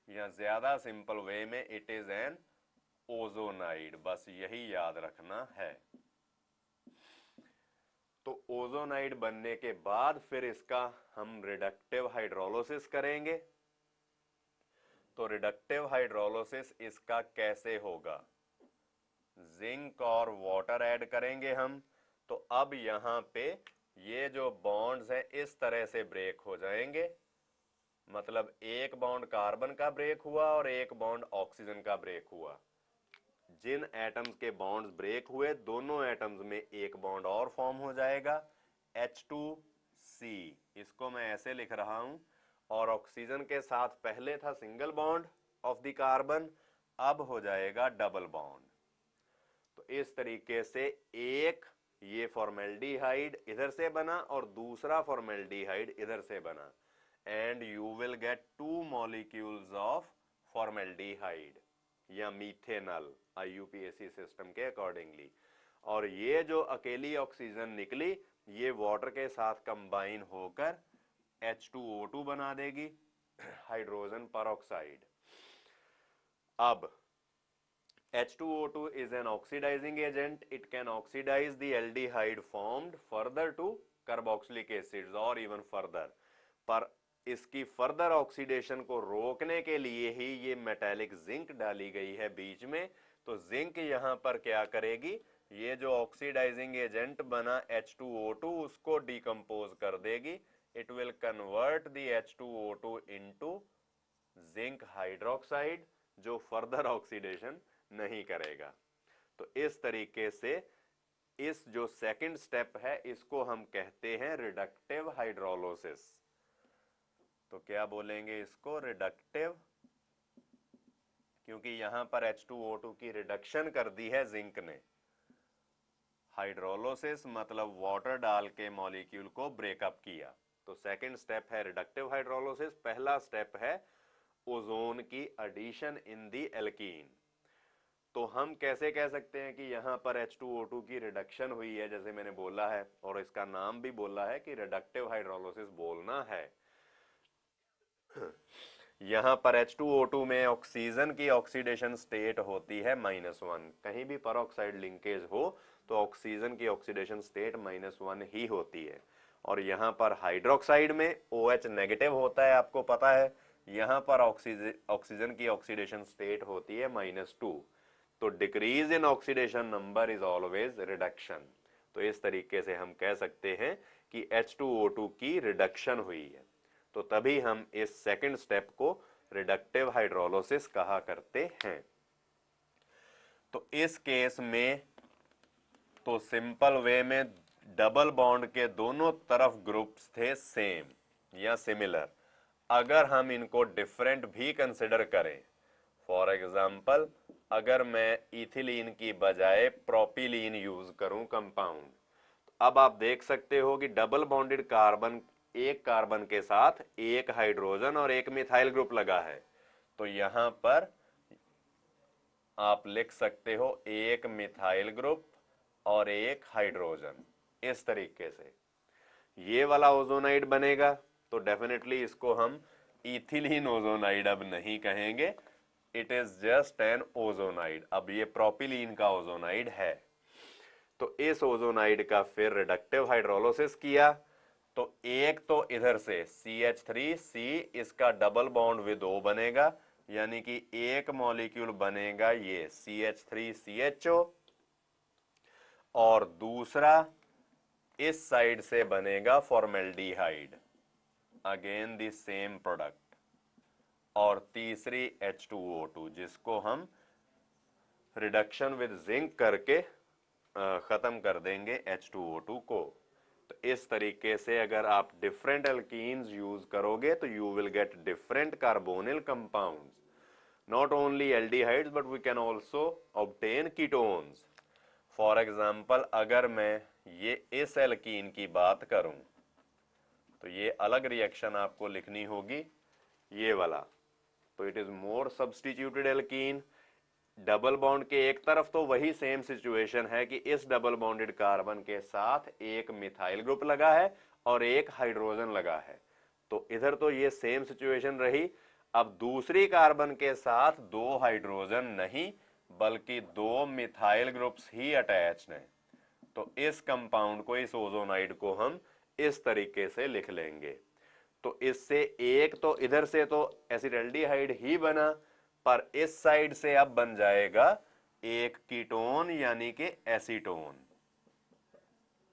या ज्यादा सिंपल वे में इट इज एन ओजोनाइड, बस यही याद रखना है। तो ओजोनाइड बनने के बाद फिर इसका हम रिडक्टिव हाइड्रोलिसिस करेंगे। तो रिडक्टिव हाइड्रोलिसिस इसका कैसे होगा, जिंक और वाटर ऐड करेंगे हम। तो अब यहां पे ये जो बॉन्ड्स हैं इस तरह से ब्रेक हो जाएंगे, मतलब एक बॉन्ड कार्बन का ब्रेक हुआ और एक बॉन्ड ऑक्सीजन का ब्रेक हुआ। जिन एटम्स के बॉन्ड्स ब्रेक हुए दोनों एटम्स में एक बॉन्ड और फॉर्म हो जाएगा, H2C, इसको मैं ऐसे लिख रहा हूं। और ऑक्सीजन के साथ पहले था single bond of the carbon, अब हो जाएगा डबल बॉन्ड। तो इस तरीके से एक ये फॉर्मेल्डिहाइड इधर से बना और दूसरा फॉर्मेल्डिहाइड इधर से बना, and you will gate 2 molecules of formaldehyde या मीथेनॉल IUPAC सिस्टम के अकॉर्डिंगली। और ये जो अकेली ऑक्सीजन निकली ये वाटर के साथ कंबाइन होकर H2O2 बना देगी, हाइड्रोजन परऑक्साइड। अब H2O2 is an oxidizing agent. It can oxidize the aldehyde formed further to carboxylic acids or even further. पर इसकी फर्दर ऑक्सीडेशन को रोकने के लिए ही ये मेटालिक जिंक डाली गई है बीच में। तो जिंक यहां पर क्या करेगी, ये जो ऑक्सीडाइजिंग एजेंट बना H2O2 उसको डिकम्पोज कर देगी। It will convert the H2O2 into zinc hydroxide, जो फर्दर ऑक्सीडेशन नहीं करेगा। तो इस तरीके से इस जो सेकंड स्टेप है इसको हम कहते हैं रिडक्टिव हाइड्रोलिसिस। तो क्या बोलेंगे इसको, रिडक्टिव, क्योंकि यहां पर H2O2 की रिडक्शन कर दी है जिंक ने। हाइड्रोलिसिस मतलब वाटर डाल के मॉलिक्यूल को ब्रेकअप किया। तो सेकंड स्टेप है रिडक्टिव हाइड्रोलिसिस। पहला स्टेप है ओजोन की एडिशन इन दी एल्कीन। तो हम कैसे कह सकते हैं कि यहां पर H2O2 की रिडक्शन हुई है, जैसे मैंने बोला है और इसका नाम भी बोला है कि रिडक्टिव हाइड्रोलिसिस बोलना है। यहां पर H2O2 में ऑक्सीजन की ऑक्सीडेशन स्टेट होती है -1। कहीं भी परऑक्साइड लिंकेज हो तो ऑक्सीजन की ऑक्सीडेशन स्टेट -1 ही होती है। और यहां पर हाइड्रोक्साइड में OH नेगेटिव होता है, आपको पता है। यहां पर ऑक्सीजन की ऑक्सीडेशन स्टेट होती है -2। तो decrease in oxidation number is always reduction. तो इस तरीके से हम कह सकते हैं कि H2O2 की रिडक्शन हुई है। तो तभी हम इस सेकंड स्टेप को रिडक्टिव हाइड्रोलिसिस कहा करते हैं। तो इस केस में तो सिंपल वे में डबल बॉन्ड के दोनों तरफ ग्रुप्स थे सेम या सिमिलर। अगर हम इनको डिफरेंट भी कंसिडर करें, फॉर एग्जाम्पल अगर मैं इथिलीन की बजाय प्रोपिलीन यूज करूं कंपाउंड, अब आप देख सकते हो कि डबल बॉन्डेड कार्बन, एक कार्बन के साथ एक हाइड्रोजन और एक मिथाइल ग्रुप लगा है। तो यहां पर आप लिख सकते हो एक मिथाइल ग्रुप और एक हाइड्रोजन। इस तरीके से ये वाला ओजोनाइड बनेगा। तो डेफिनेटली इसको हम इथिलीन ओजोनाइड अब नहीं कहेंगे, it is just an ozonide. अब ये प्रोपिलीन का ओजोनाइड है। तो इस ओजोनाइड का फिर रिडक्टिव हाइड्रोलिसिस किया। तो एक तो इधर से CH3C, इसका डबल बॉन्ड विद O बनेगा, यानी कि एक मॉलिक्यूल बनेगा ये CH3CHO, और दूसरा इस साइड से बनेगा formaldehyde, again the same product, और तीसरी H2O2 जिसको हम रिडक्शन विद जिंक करके खत्म कर देंगे H2O2 को। तो इस तरीके से अगर आप डिफरेंट एल्कीन्स यूज करोगे तो you will get different carbonyl compounds, not only aldehydes but we can also obtain ketones. For example अगर मैं ये इस एल्कीन की बात करूं तो ये अलग रिएक्शन आपको लिखनी होगी, ये वाला। तो it is more substituted alkene. Double bond के एक तरफ तो वही सेम सिचुएशन है कि इस डबल बॉन्डेड कार्बन के साथ एक मिथाइल ग्रुप लगा है और एक हाइड्रोजन लगा है। तो इधर तो ये सेम सिचुएशन रही। अब दूसरी कार्बन के साथ दो हाइड्रोजन नहीं बल्कि 2 मिथाइल ग्रुप्स ही अटैच्ड हैं। तो इस कंपाउंड को, इस ओजोनाइड को हम इस तरीके से लिख लेंगे। तो इससे एक तो इधर से तो एसिटल्डिहाइड ही बना, पर इस साइड से अब बन जाएगा एक कीटोन यानी कि एसीटोन।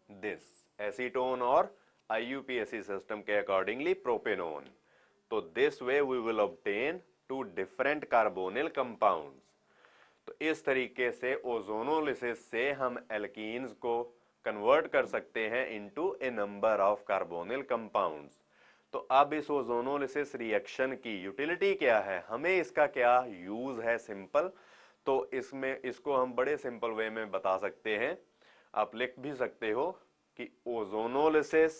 दिस एसीटोन और IUPAC सिस्टम के अकॉर्डिंगली प्रोपेनोन। तो this way we will obtain 2 different carbonyl compounds. तो इस तरीके से ओजोनोलिसिस से हम एल्कीन्स को कन्वर्ट कर सकते हैं into A number of carbonyl compounds. तो अब इस ओजोनोलिसिस रिएक्शन की यूटिलिटी क्या है, हमें इसका क्या यूज है, सिंपल। तो इसमें इसको हम बड़े सिंपल वे में बता सकते हैं, आप लिख भी सकते हो कि ozonolysis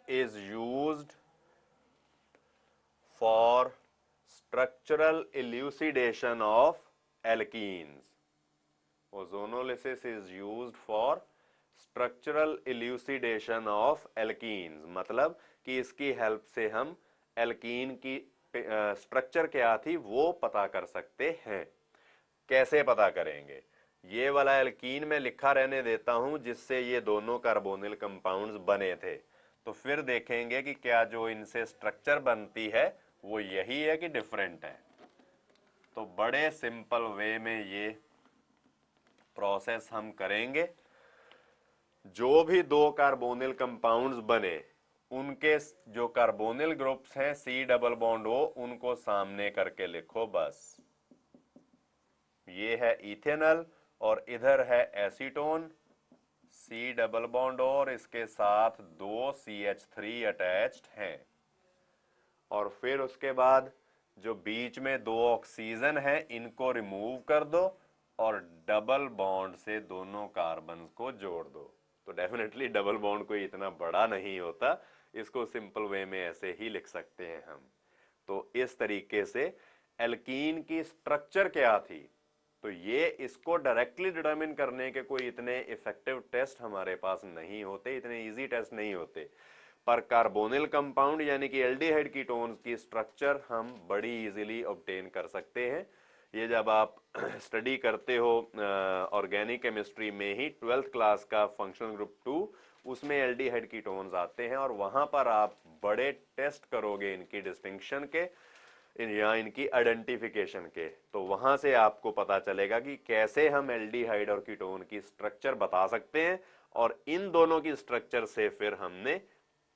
is used for structural elucidation of alkenes. Ozonolysis is used for structural elucidation of alkenes, मतलब कि इसकी हेल्प से हम एल्कीन की स्ट्रक्चर क्या थी वो पता कर सकते हैं। कैसे पता करेंगे, ये वाला एल्कीन में लिखा रहने देता हूं जिससे ये दोनों कार्बोनिल कंपाउंड्स बने थे। तो फिर देखेंगे कि क्या जो इनसे स्ट्रक्चर बनती है वो यही है कि डिफरेंट है। तो बड़े सिंपल वे में ये प्रोसेस हम करेंगे। जो भी 2 कार्बोनिल कंपाउंड्स बने उनके जो कार्बोनिल ग्रुप्स हैं C डबल बॉन्ड O, उनको सामने करके लिखो बस। ये है इथेनॉल और इधर है एसीटोन, C डबल बॉन्ड और इसके साथ 2 CH3 अटैच्ड हैं। और फिर उसके बाद जो बीच में 2 ऑक्सीजन है इनको रिमूव कर दो और डबल बॉन्ड से दोनों कार्बन को जोड़ दो। तो डेफिनेटली डबल बॉन्ड कोई इतना बड़ा नहीं होता, इसको सिंपल वे में ऐसे ही लिख सकते हैं हम। तो इस तरीके से एल्कीन की स्ट्रक्चर क्या थी, तो ये इसको डायरेक्टली डिटरमिन करने के कोई इतने इफेक्टिव टेस्ट हमारे पास नहीं होते, इतने इजी टेस्ट नहीं होते। पर कार्बोनिल कंपाउंड यानी कि एल्डिहाइड कीटोन्स की स्ट्रक्चर हम बड़ी इजीली ऑब्टेन कर सकते हैं। ये जब आप स्टडी करते हो ऑर्गेनिक केमिस्ट्री में ही 12th क्लास का फंक्शनल ग्रुप 2, उसमें एल्डिहाइड कीटोन्स आते हैं और वहां पर आप बड़े टेस्ट करोगे इनकी डिस्टिंक्शन के या इनकी आइडेंटिफिकेशन के। तो वहां से आपको पता चलेगा कि कैसे हम एल्डिहाइड और कीटोन की स्ट्रक्चर बता सकते हैं और इन दोनों की स्ट्रक्चर से फिर हमने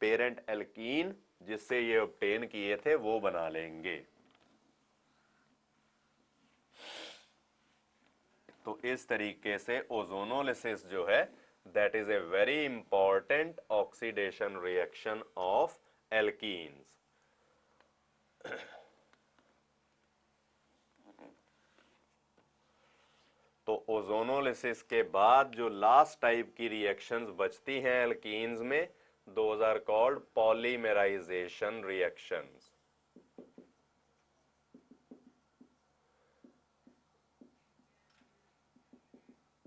पेरेंट एल्कीन जिससे ये ऑब्टेन किए थे वो बना लेंगे। तो इस तरीके से ओजोनोलिसिस जो है that is a very important oxidation reaction of alkenes. तो ओजोनोलिसिस के बाद जो लास्ट टाइप की रिएक्शंस बचती हैं एल्कीन्स में, those are called polymerisation reactions.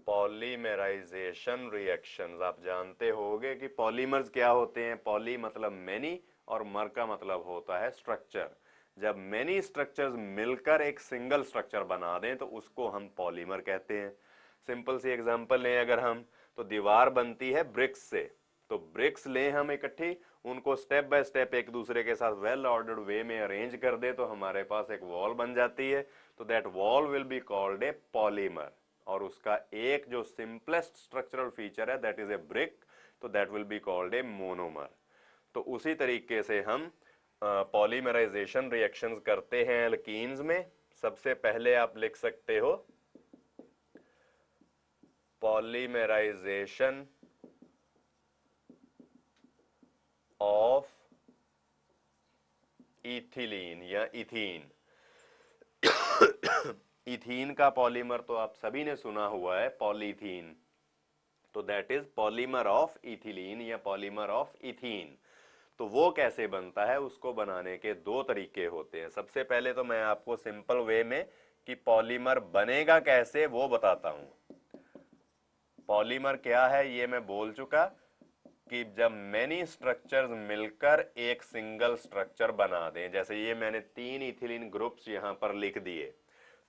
Polymerisation reactions आप जानते होंगे कि पॉलीमर्स क्या होते हैं। पॉली मतलब मेनी और मर का मतलब होता है स्ट्रक्चर। जब मेनी स्ट्रक्चर्स मिलकर एक सिंगल स्ट्रक्चर बना दें तो उसको हम पॉलीमर कहते हैं। सिंपल सी एग्जांपल लें अगर हम, तो दीवार बनती है ब्रिक्स से। तो ब्रिक्स लें हम इकट्ठी, उनको स्टेप बाय स्टेप एक दूसरे के साथ वेल ऑर्डर्ड वे में अरेंज कर दे तो हमारे पास एक वॉल बन जाती है। तो that wall will be called a polymer. और उसका एक जो सिंपलेस्ट स्ट्रक्चरल फीचर है दैट इज ए ब्रिक, तो that will be called a monomer. तो उसी तरीके से हम पॉलीमराइजेशन रिएक्शंस करते हैं एल्कीन्स में। सबसे पहले आप लिख सकते हो पॉलीमराइजेशन ऑफ इथिलीन या इथीन। इथीन का पॉलीमर तो आप सभी ने सुना हुआ है, पॉलीथीन। तो that is polymer of ethylene या पॉलीमर ऑफ इथीन। तो वो कैसे बनता है, उसको बनाने के 2 तरीके होते हैं। सबसे पहले तो मैं आपको सिंपल वे में कि पॉलीमर बनेगा कैसे वो बताता हूं। पॉलीमर क्या है ये मैं बोल चुका कि जब मेनी स्ट्रक्चर्स मिलकर एक सिंगल स्ट्रक्चर बना दें, जैसे ये मैंने 3 इथिलीन ग्रुप्स यहां पर लिख दिए,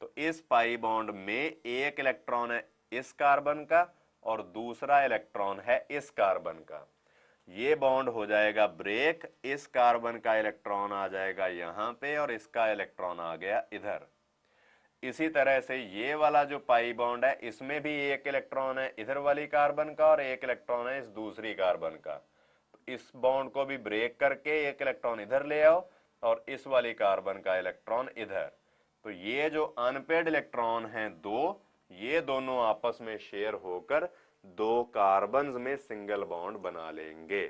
तो इस पाई बॉन्ड में एक इलेक्ट्रॉन है इस कार्बन का और दूसरा इलेक्ट्रॉन है इस कार्बन का। ये बॉन्ड हो जाएगा ब्रेक, इस कार्बन का इलेक्ट्रॉन आ जाएगा यहां पे और इसका इलेक्ट्रॉन आ गया इधर। इसी तरह से ये वाला जो पाई बॉन्ड है इसमें भी एक इलेक्ट्रॉन है इधर वाली कार्बन का और एक इलेक्ट्रॉन है इस दूसरी कार्बन का। तो इस बॉन्ड को भी ब्रेक करके एक इलेक्ट्रॉन इधर ले आओ और इस वाली कार्बन का इलेक्ट्रॉन इधर। तो ये जो अनपेड इलेक्ट्रॉन हैं दो, ये दोनों आपस में शेयर होकर दो कार्बन्स में सिंगल बॉन्ड बना लेंगे।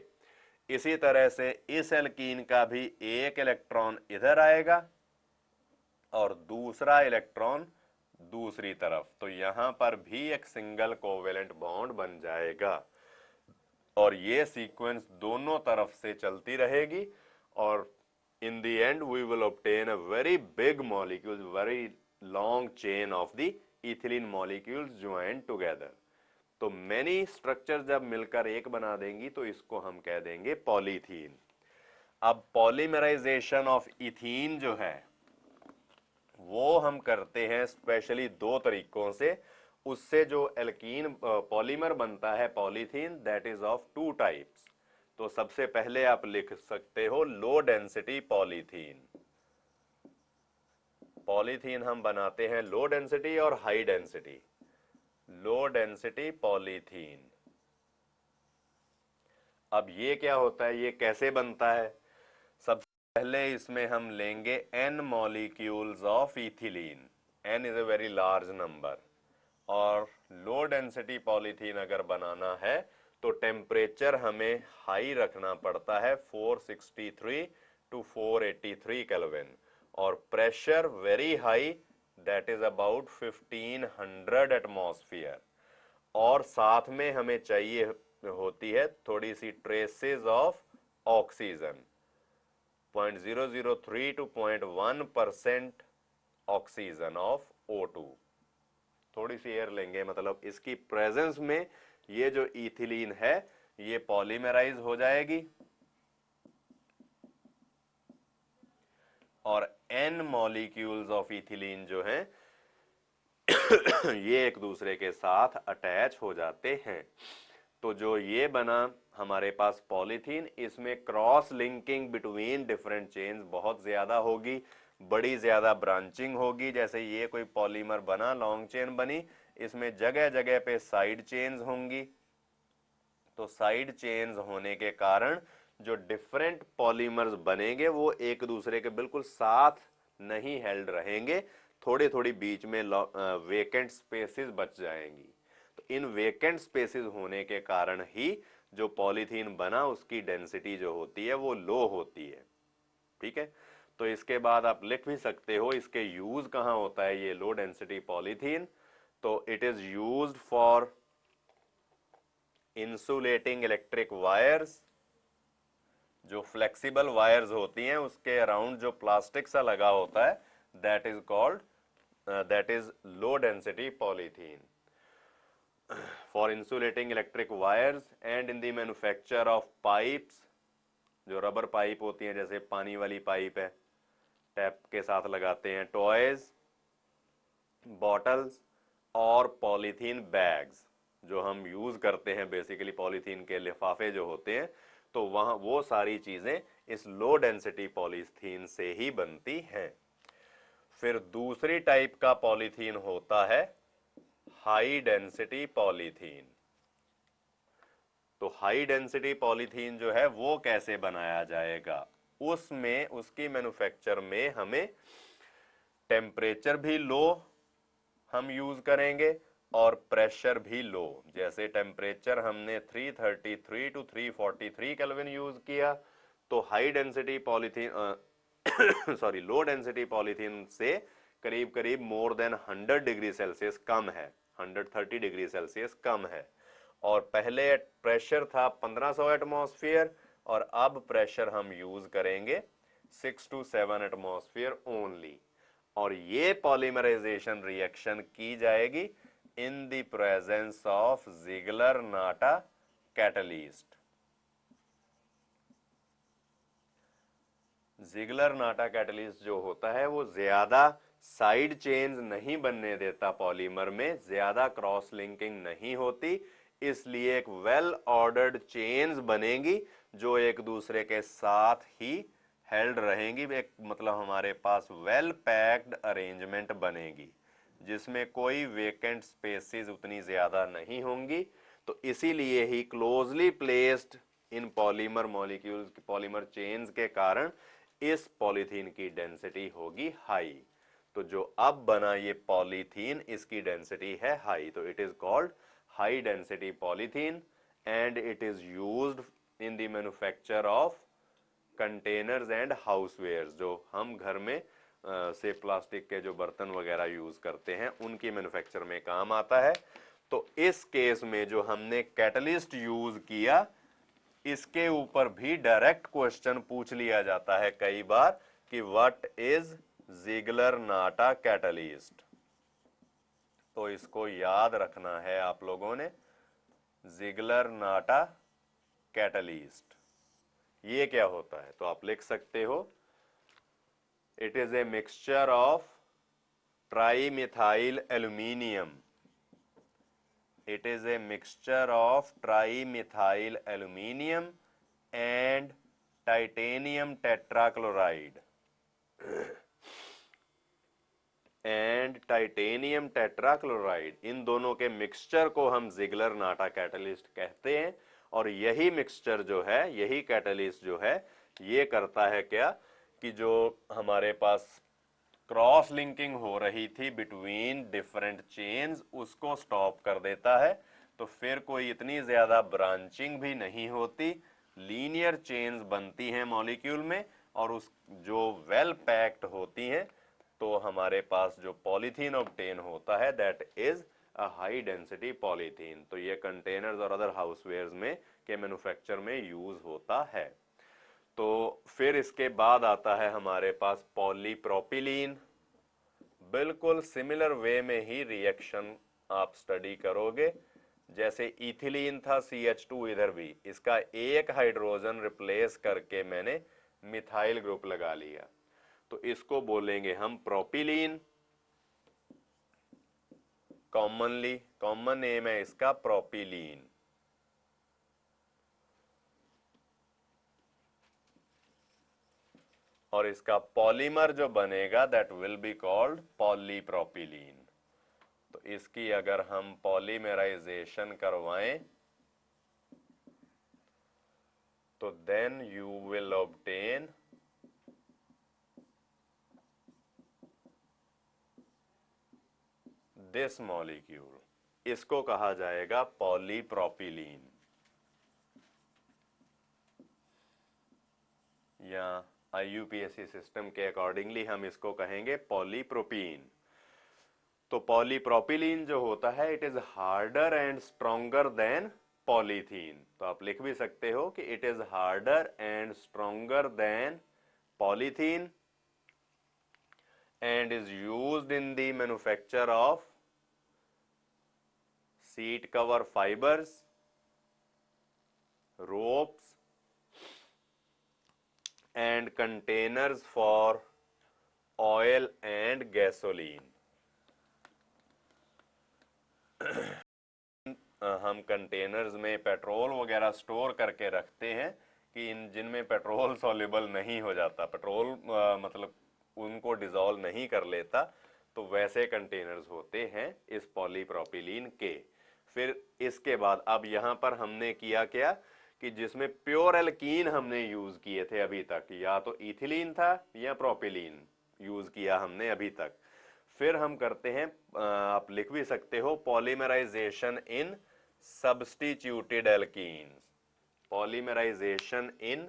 इसी तरह से इस एल्कीन का भी एक इलेक्ट्रॉन इधर आएगा और दूसरा इलेक्ट्रॉन दूसरी तरफ, तो यहां पर भी एक सिंगल कोवेलेंट बॉन्ड बन जाएगा और ये सीक्वेंस दोनों तरफ से चलती रहेगी और in the end we will obtain a very big molecules, very long chain of the ethylene molecules joined together। तो many structures जब मिलकर एक बना देंगी तो इसको हम कह देंगे पॉलीथीन। अब पॉलीमराइजेशन ऑफ इथीन जो है वो हम करते हैं स्पेशली दो तरीकों से। उससे जो एल्कीन पॉलीमर बनता है polythene, that is of two types. तो सबसे पहले आप लिख सकते हो लो डेंसिटी पॉलीथीन। पॉलीथीन हम बनाते हैं लो डेंसिटी और high density. Low density polythene. अब ये क्या होता है, ये कैसे बनता है? सबसे पहले इसमें हम लेंगे n molecules of ethylene. n is a very large number और लो डेंसिटी पॉलीथीन अगर बनाना है तो टेम्परेचर हमें हाई रखना पड़ता है 463 टू 483 केल्विन और pressure very high, that is about 1500 atmosphere. और साथ में हमें चाहिए होती है थोड़ी सी traces of oxygen, 0.003 to 0.1% oxygen of O2। थोड़ी सी एयर लेंगे, मतलब इसकी प्रेजेंस में ये जो इथिलीन है ये पॉलीमराइज हो जाएगी और n मॉलिक्यूल्स ऑफ इथिलीन जो हैं ये एक दूसरे के साथ अटैच हो जाते हैं। तो जो ये बना हमारे पास पॉलीथीन, इसमें cross linking between different chains बहुत ज्यादा होगी, बड़ी ज्यादा ब्रांचिंग होगी। जैसे ये कोई पॉलीमर बना, लॉन्ग चेन बनी, इसमें जगह जगह पे साइड चेन्स होंगी। तो साइड चेन्स होने के कारण जो डिफरेंट पॉलीमर्स बनेंगे वो एक दूसरे के बिल्कुल साथ नहीं हेल्ड रहेंगे, थोड़ी थोड़ी बीच में वेकेंट स्पेसेस बच जाएंगी। तो इन वेकेंट स्पेसेस होने के कारण ही जो पॉलीथीन बना उसकी डेंसिटी जो होती है वो लो होती है। ठीक है, तो इसके बाद आप लिख भी सकते हो इसके यूज कहां होता है ये लो डेंसिटी पॉलीथीन। तो it is used for insulating electric wires. जो फ्लेक्सिबल वायर्स होती हैं उसके अराउंड जो प्लास्टिक सा लगा होता है, that is called that is low density polythene for insulating electric wires and in the manufacture of pipes. जो रबर पाइप होती हैं, जैसे पानी वाली पाइप है, टैप के साथ लगाते हैं, टॉयज, बॉटल्स और पॉलीथीन बैग्स जो हम यूज करते हैं, बेसिकली पॉलीथीन के लिफाफे जो होते हैं, तो वहां वो सारी चीजें इस लो डेंसिटी पॉलीथीन से ही बनती हैं। फिर दूसरी टाइप का पॉलीथीन होता है हाई डेंसिटी पॉलीथीन। तो हाई डेंसिटी पॉलीथीन जो है वो कैसे बनाया जाएगा, उसमें उसकी मैन्युफैक्चर में हमें टेम्परेचर भी लो हम यूज करेंगे और प्रेशर भी लो। जैसे टेम्परेचर हमने 333 टू 343 केल्विन यूज किया, तो high density polythene sorry low density polythene से करीब करीब मोर देन 100 डिग्री सेल्सियस कम है, 130 डिग्री सेल्सियस कम है। और पहले प्रेशर था 1500 एटमॉस्फेयर और अब प्रेशर हम यूज करेंगे 6 टू 7 एटमॉस्फेयर ओनली। और ये पॉलीमराइजेशन रिएक्शन की जाएगी in the presence of Ziegler Natta catalyst. Ziegler Natta catalyst जो होता है वो ज्यादा साइड चेन्स नहीं बनने देता पॉलीमर में, ज्यादा क्रॉस लिंकिंग नहीं होती, इसलिए एक वेल ऑर्डर्ड चेन्स बनेगी जो एक दूसरे के साथ ही हेल्ड रहेंगी। एक मतलब हमारे पास वेल पैक्ड अरेंजमेंट बनेगी जिसमें कोई वेकेंट स्पेसेस उतनी ज्यादा नहीं होंगी। तो इसीलिए ही closely placed in polymer molecules, polymer chains के कारण इस पॉलीथीन की डेंसिटी होगी हाई। तो जो अब बना ये पॉलीथीन, इसकी डेंसिटी है हाई, तो it is called high density polythene and it is used in the manufacture of containers and housewares. जो हम घर में से प्लास्टिक के जो बर्तन वगैरह यूज करते हैं उनकी मैन्युफैक्चर में काम आता है। तो इस केस में जो हमने कैटलिस्ट यूज किया, इसके ऊपर भी डायरेक्ट क्वेश्चन पूछ लिया जाता है कई बार कि व्हाट इज ज़िग्लर-नाटा कैटलिस्ट। तो इसको याद रखना है आप लोगों ने, ज़िग्लर-नाटा कैटलिस्ट ये क्या होता है। तो आप लिख सकते हो, it is a mixture of trimethyl aluminium, it is a mixture of trimethyl aluminum and titanium tetrachloride and titanium tetrachloride, इन दोनों के मिक्सचर को हम ज़िग्लर-नाटा कैटलिस्ट कहते हैं। और यही मिक्सचर जो है, यही कैटलिस्ट जो है, ये करता है क्या कि जो हमारे पास क्रॉस लिंकिंग हो रही थी बिटवीन डिफरेंट चेन्स उसको स्टॉप कर देता है। तो फिर कोई इतनी ज्यादा ब्रांचिंग भी नहीं होती, लीनियर चेन्स बनती हैं मॉलिक्यूल में और उस जो वेल पैक्ड होती हैं। तो हमारे पास जो पॉलीथीन ऑब्टेन होता है that is a high density polythene. तो ये कंटेनर्स और अदर हाउसवेयर्स में के मैन्युफैक्चर में यूज होता है। तो फिर इसके बाद आता है हमारे पास पॉलीप्रोपिलीन। बिल्कुल सिमिलर वे में ही रिएक्शन आप स्टडी करोगे, जैसे इथिलीन था CH2, इधर भी इसका एक हाइड्रोजन रिप्लेस करके मैंने मिथाइल ग्रुप लगा लिया, तो इसको बोलेंगे हम प्रोपिलीन। कॉमन नेम है इसका प्रोपिलीन। और इसका पॉलीमर जो बनेगा that will be called polypropylene. तो इसकी अगर हम पॉलीमराइजेशन करवाएं तो then you will obtain this molecule, इसको कहा जाएगा पॉलीप्रोपिलीन या IUPAC सिस्टम के अकॉर्डिंगली हम इसको कहेंगे पॉलीप्रोपीन। तो पॉलीप्रोपिलीन जो होता है it is harder and stronger than polythene. तो आप लिख भी सकते हो कि it is harder and stronger than polythene and is used in the manufacture of seat cover fibres, ropes and containers for oil and gasoline। हम containers में petrol वगैरह स्टोर करके रखते हैं कि इन जिनमें पेट्रोल सॉल्युबल नहीं हो जाता, पेट्रोल मतलब उनको डिसॉल्व नहीं कर लेता, तो वैसे कंटेनर्स होते हैं इस पॉलीप्रोपिलीन के। फिर इसके बाद अब यहां पर हमने किया क्या कि जिसमें प्योर एल्कीन हमने यूज किए थे अभी तक, या तो इथिलीन था या प्रोपिलीन यूज किया हमने अभी तक। फिर हम करते हैं, आप लिख भी सकते हो, पॉलीमराइजेशन इन सब्स्टिट्यूटेड एल्कीन्स, पॉलीमराइजेशन इन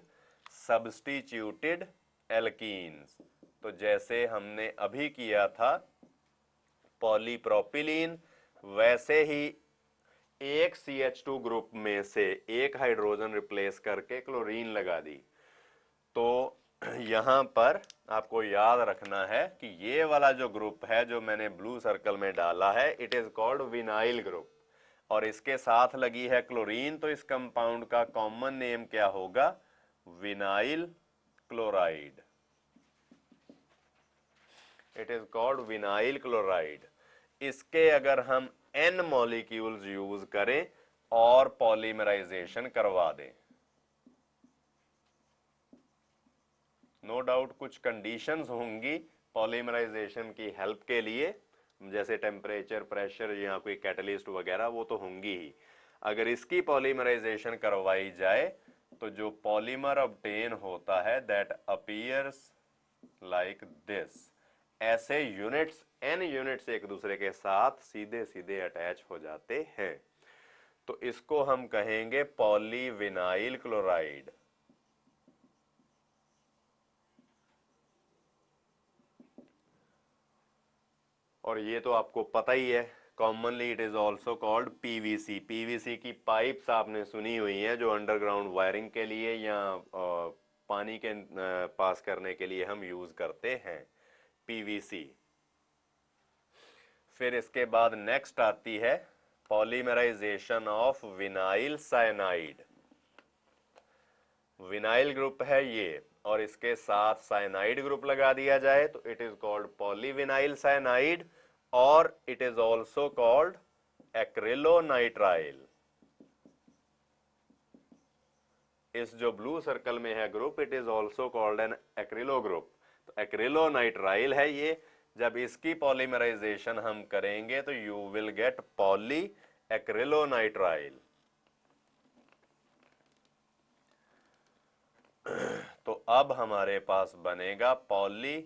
सब्स्टिट्यूटेड एल्कीन्स। तो जैसे हमने अभी किया था पॉलीप्रोपिलीन, वैसे ही एक CH2 ग्रुप में से एक हाइड्रोजन रिप्लेस करके क्लोरीन लगा दी। तो यहां पर आपको याद रखना है कि ये वाला जो ग्रुप है जो मैंने ब्लू सर्कल में डाला है it is called vinyl group, और इसके साथ लगी है क्लोरीन, तो इस कंपाउंड का कॉमन नेम क्या होगा, vinyl chloride. It is called vinyl chloride. इसके अगर हम n मॉलिक्यूल्स यूज करें और पॉलीमराइजेशन करवा दें, नो डाउट कुछ कंडीशंस होंगी पॉलीमराइजेशन की हेल्प के लिए, जैसे टेम्परेचर, प्रेशर या कोई कैटलिस्ट वगैरह, वो तो होंगी ही। अगर इसकी पॉलीमराइजेशन करवाई जाए तो जो पॉलीमर ऑब्टेन होता है दैट अपीयर्स लाइक दिस, ऐसे यूनिट्स, n यूनिट्स एक दूसरे के साथ सीधे सीधे अटैच हो जाते हैं, तो इसको हम कहेंगे पॉलीविनाइल क्लोराइड। और ये तो आपको पता ही है, commonly it is also called PVC. PVC की पाइप्स आपने सुनी हुई हैं जो अंडरग्राउंड वायरिंग के लिए या पानी के पास करने के लिए हम यूज करते हैं, पीवीसी। फिर इसके बाद नेक्स्ट आती है polymerisation of vinyl cyanide. Vinyl group है ये, और इसके साथ साइनाइड ग्रुप लगा दिया जाए तो it is called polyvinyl cyanide, और it is also called acrylonitrile. इस जो ब्लू सर्कल में है group, it is also called an acrylo group. तो एक्रिलोनाइट्राइल है ये। जब इसकी पॉलीमराइजेशन हम करेंगे तो you will get poly acrylonitrile. तो अब हमारे पास बनेगा पॉली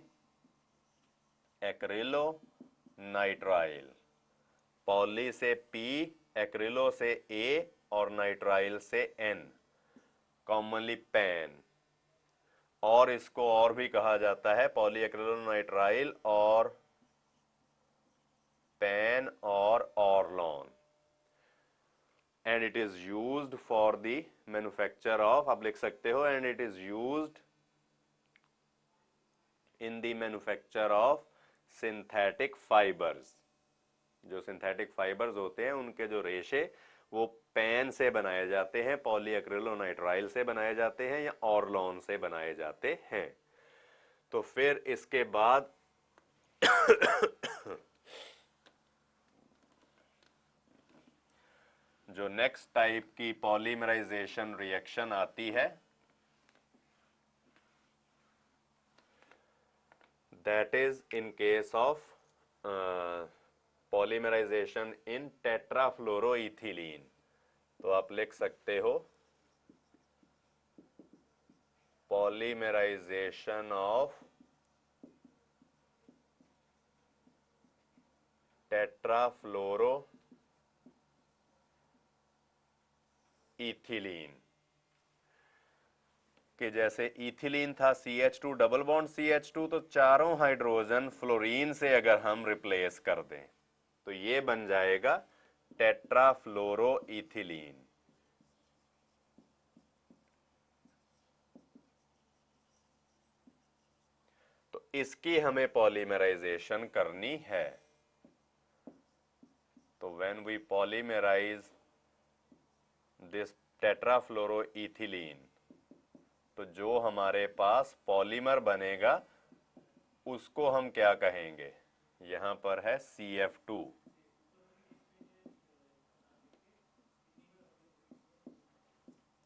एक्रिलो नाइट्राइल। पॉली से P, एक्रिलो से A और नाइट्राइल से N, कॉमनली पैन। और इसको और भी कहा जाता है पॉली एक्रिलो नाइट्राइल और पैन और Orlon. And it is used for the manufacture of, आप लिख सकते हो, and it is used in the manufacture of synthetic fibres. जो सिंथेटिक फाइबर्स होते हैं उनके जो रेशे वो पैन से बनाए जाते हैं, पॉलीएक्रिलोनाइट्राइल से बनाए जाते हैं या ऑरलॉन से बनाए जाते हैं। तो फिर इसके बाद जो नेक्स्ट टाइप की पॉलीमराइजेशन रिएक्शन आती है that is in case of polymerisation in tetrafluoroethylene. तो आप लिख सकते हो पॉलीमराइजेशन ऑफ टेट्राफ्लोरो इथिलीन, कि जैसे इथिलीन था CH2 डबल बॉन्ड CH2, तो चारों हाइड्रोजन फ्लोरीन से अगर हम रिप्लेस कर दें तो ये बन जाएगा टेट्राफ्लोरो इथिलीन। तो इसकी हमें पॉलीमराइजेशन करनी है। तो when we polymerase this tetrafluoroethylene, तो जो हमारे पास पॉलीमर बनेगा उसको हम क्या कहेंगे, यहां पर है CF2।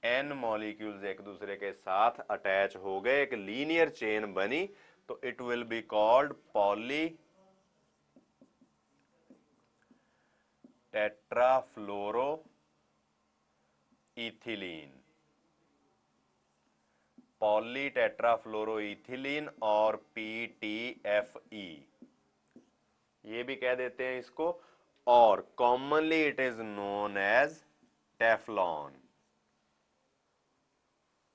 N मॉलिक्यूल्स एक दूसरे के साथ अटैच हो गए, एक लीनियर चेन बनी, तो it will be called poly tetrafluoro ethylene, poly tetrafluoroethylene और PTFE, ये भी कह देते हैं इसको। और commonly it is known as Teflon.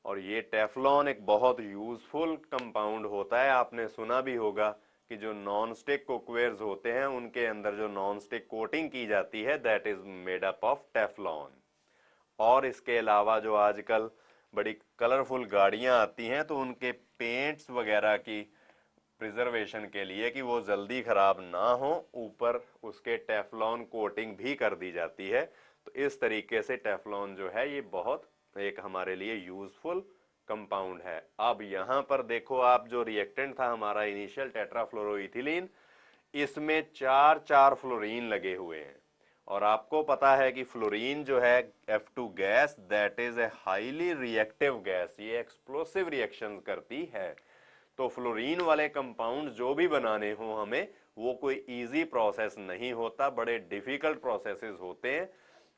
और ये टेफ्लॉन एक बहुत यूजफुल कंपाउंड होता है। आपने सुना भी होगा कि जो नॉन स्टिक कुकवेयर्स होते हैं उनके अंदर जो नॉन स्टिक कोटिंग की जाती है that is made up of Teflon. और इसके अलावा जो आजकल बड़ी कलरफुल गाड़ियां आती हैं तो उनके पेंट्स वगैरह की प्रिजर्वेशन के लिए कि वो जल्दी खराब ना हो, ऊपर उसके टेफ्लॉन कोटिंग भी कर दी जाती है। तो इस तरीके से टेफ्लॉन जो है ये बहुत एक हमारे लिए यूजफुल कंपाउंड है। अब यहां पर देखो आप, जो रिएक्टेंट था हमारा इनिशियल टेट्राफ्लोरोइथिलीन, इसमें 4 फ्लोरीन लगे हुए हैं। और आपको पता है कि फ्लोरीन जो है F2 gas, that is a highly reactive gas, ये एक्सप्लोसिव रिएक्शंस करती है। तो फ्लोरीन वाले कंपाउंड जो भी बनाने हो हमें, वो कोई इजी प्रोसेस नहीं होता, बड़े डिफिकल्ट प्रोसेसेस होते हैं।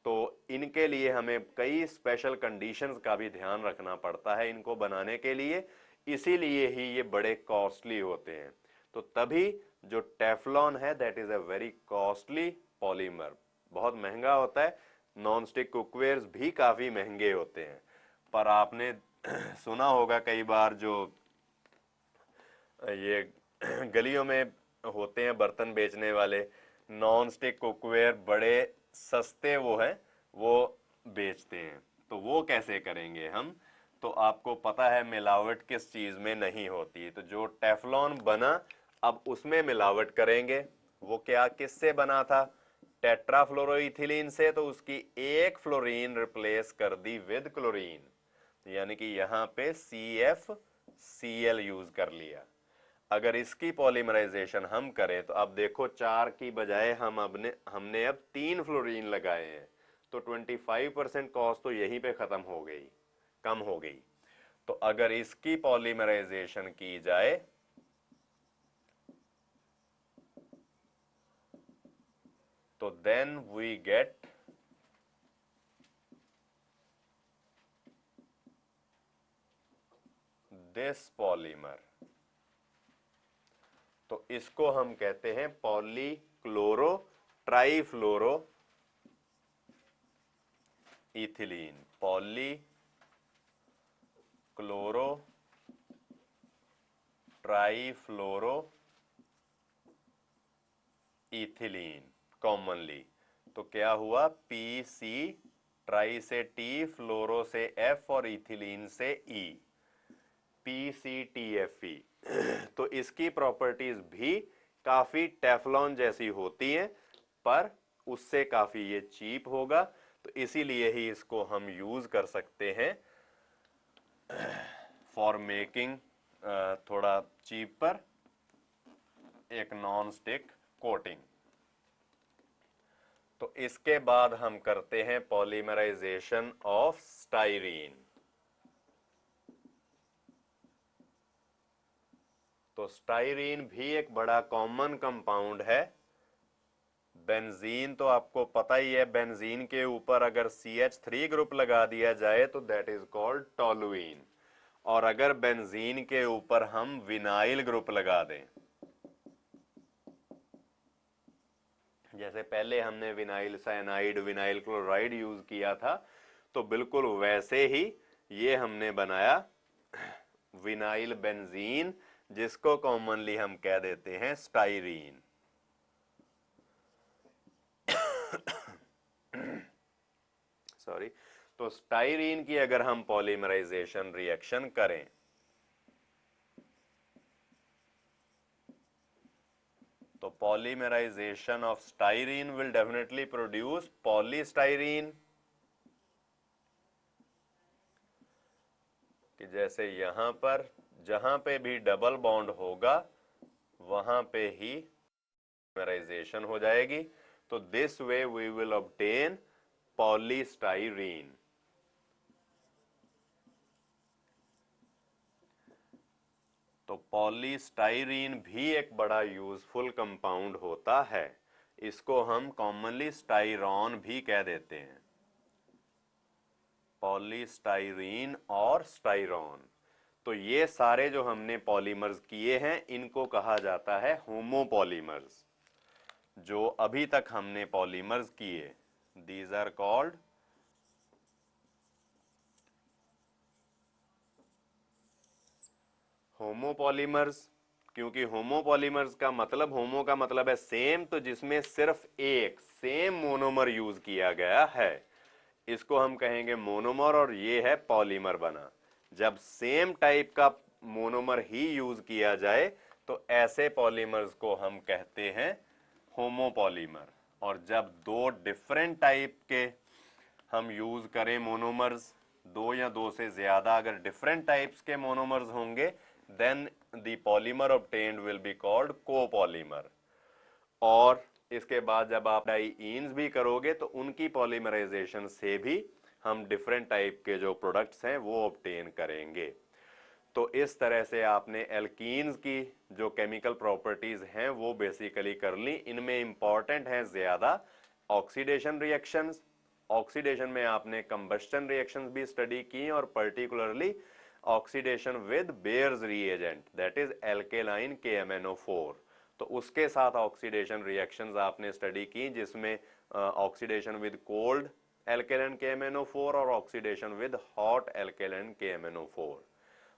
तो इनके लिए हमें कई स्पेशल कंडीशंस का भी ध्यान रखना पड़ता है इनको बनाने के लिए, इसीलिए ही ये बड़े कॉस्टली होते हैं। तो तभी जो टेफ्लॉन है that is a very costly polymer, बहुत महंगा होता है। नॉन स्टिक कुकवेयर्स भी काफी महंगे होते हैं। पर आपने सुना होगा कई बार, जो ये गलियों में होते हैं बर्तन बेचने वाले, नॉन स्टिक कुकवेयर बड़े सस्ते वो है, वो बेचते हैं। तो वो कैसे करेंगे हम? तो आपको पता है मिलावट किस चीज में नहीं होती। तो जो टेफ्लॉन बना, अब उसमें मिलावट करेंगे। वो क्या, किससे बना था? टेट्राफ्लोरोइथिलीन से। तो उसकी एक फ्लोरीन रिप्लेस कर दी विद क्लोरीन, यानी कि यहां पे CFCl यूज कर लिया। अगर इसकी पॉलीमराइजेशन हम करें तो अब देखो, 4 की बजाय हमने अब 3 फ्लोरीन लगाए हैं। तो 25% कॉस्ट तो यहीं पे खत्म हो गई, कम हो गई। तो अगर इसकी पॉलीमराइजेशन की जाए तो then we get this polymer. तो इसको हम कहते हैं polychloro trifluoro ethylene, polychloro trifluoro ethylene commonly. तो क्या हुआ, PC, ट्राई से T, फ्लोरो से F और इथिलीन से E, PCTFE। तो इसकी प्रॉपर्टीज भी काफी टेफ्लॉन जैसी होती हैं, पर उससे काफी ये चीप होगा। तो इसीलिए ही इसको हम यूज कर सकते हैं फॉर मेकिंग थोड़ा चीपर एक नॉन स्टिक कोटिंग। तो इसके बाद हम करते हैं पॉलीमराइजेशन ऑफ स्टाइरीन। तो स्टाइरीन भी एक बड़ा कॉमन कंपाउंड है। बेंजीन तो आपको पता ही है, बेंजीन के ऊपर अगर CH3 ग्रुप लगा दिया जाए तो दैट इज कॉल्ड टोलुइन। और अगर बेंजीन के ऊपर हम विनाइल ग्रुप लगा दें, जैसे पहले हमने vinyl cyanide, vinyl chloride use किया था, तो बिल्कुल वैसे ही ये हमने बनाया विनाइल बेंजीन, जिसको कॉमनली हम कह देते हैं स्टाइरीन। सॉरी। तो स्टाइरीन की अगर हम पॉलीमराइजेशन रिएक्शन करें तो polymerisation of styrene will definitely produce polystyrene, कि जैसे यहां पर जहां पे भी डबल बॉन्ड होगा वहां पे ही पॉलीमराइजेशन हो जाएगी। तो this way we will obtain polystyrene. तो पॉलीस्टाइरीन भी एक बड़ा यूजफुल कंपाउंड होता है। इसको हम कॉमनली स्टाइरॉन भी कह देते हैं, पॉलीस्टाइरीन और स्टाइरॉन। तो ये सारे जो हमने पॉलीमर्स किए हैं इनको कहा जाता है होमोपॉलीमर्स। जो अभी तक हमने पॉलीमर्स किए, दीज आर कॉल्ड होमोपॉलीमर्स। क्योंकि होमोपॉलीमर्स का मतलब, होमो का मतलब है सेम, तो जिसमें सिर्फ एक सेम मोनोमर यूज किया गया है, इसको हम कहेंगे मोनोमर। और ये है पॉलीमर बना। जब सेम टाइप का मोनोमर ही यूज किया जाए तो ऐसे पॉलीमर्स को हम कहते हैं होमोपॉलीमर। और जब दो डिफरेंट टाइप के हम यूज करें मोनोमर्स, दो या दो से ज्यादा अगर डिफरेंट टाइप्स के मोनोमर्स होंगे, then the polymer obtained will be called copolymer. और इसके बाद जब आप डाइईन्स भी करोगे तो उनकी पॉलीमराइजेशन से भी हम डिफरेंट टाइप के जो प्रोडक्ट्स हैं वो ऑब्टेन करेंगे। तो इस तरह से आपने एल्कीन्स की जो केमिकल प्रॉपर्टीज हैं वो बेसिकली कर ली। इनमें इंपॉर्टेंट है ज्यादा ऑक्सीडेशन रिएक्शंस। ऑक्सीडेशन में आपने कंबस्टन रिएक्शंस भी स्टडी की और particularly oxidation with bears reagent that is alkaline KMnO4। तो उसके साथ ऑक्सीडेशन रिएक्शंस आपने स्टडी की जिसमें oxidation with cold alkaline KMnO4 और oxidation with hot alkaline KMnO4।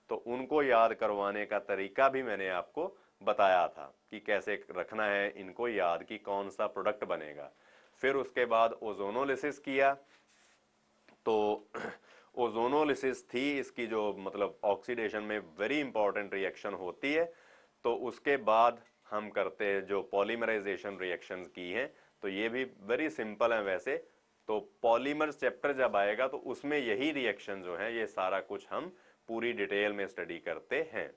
तो उनको याद करवाने का तरीका भी मैंने आपको बताया था कि कैसे रखना है इनको याद कि कौन सा प्रोडक्ट बनेगा। फिर उसके बाद ओजोनोलिसिस किया। तो ओजोनोलिसिस थी इसकी जो मतलब ऑक्सीडेशन में वेरी इंपॉर्टेंट रिएक्शन होती है। तो उसके बाद हम करते हैं जो पॉलीमराइजेशन रिएक्शंस की हैं, तो ये भी वेरी सिंपल है वैसे। तो पॉलीमर्स चैप्टर जब आएगा तो उसमें यही रिएक्शन जो है ये सारा कुछ हम पूरी डिटेल में स्टडी करते हैं।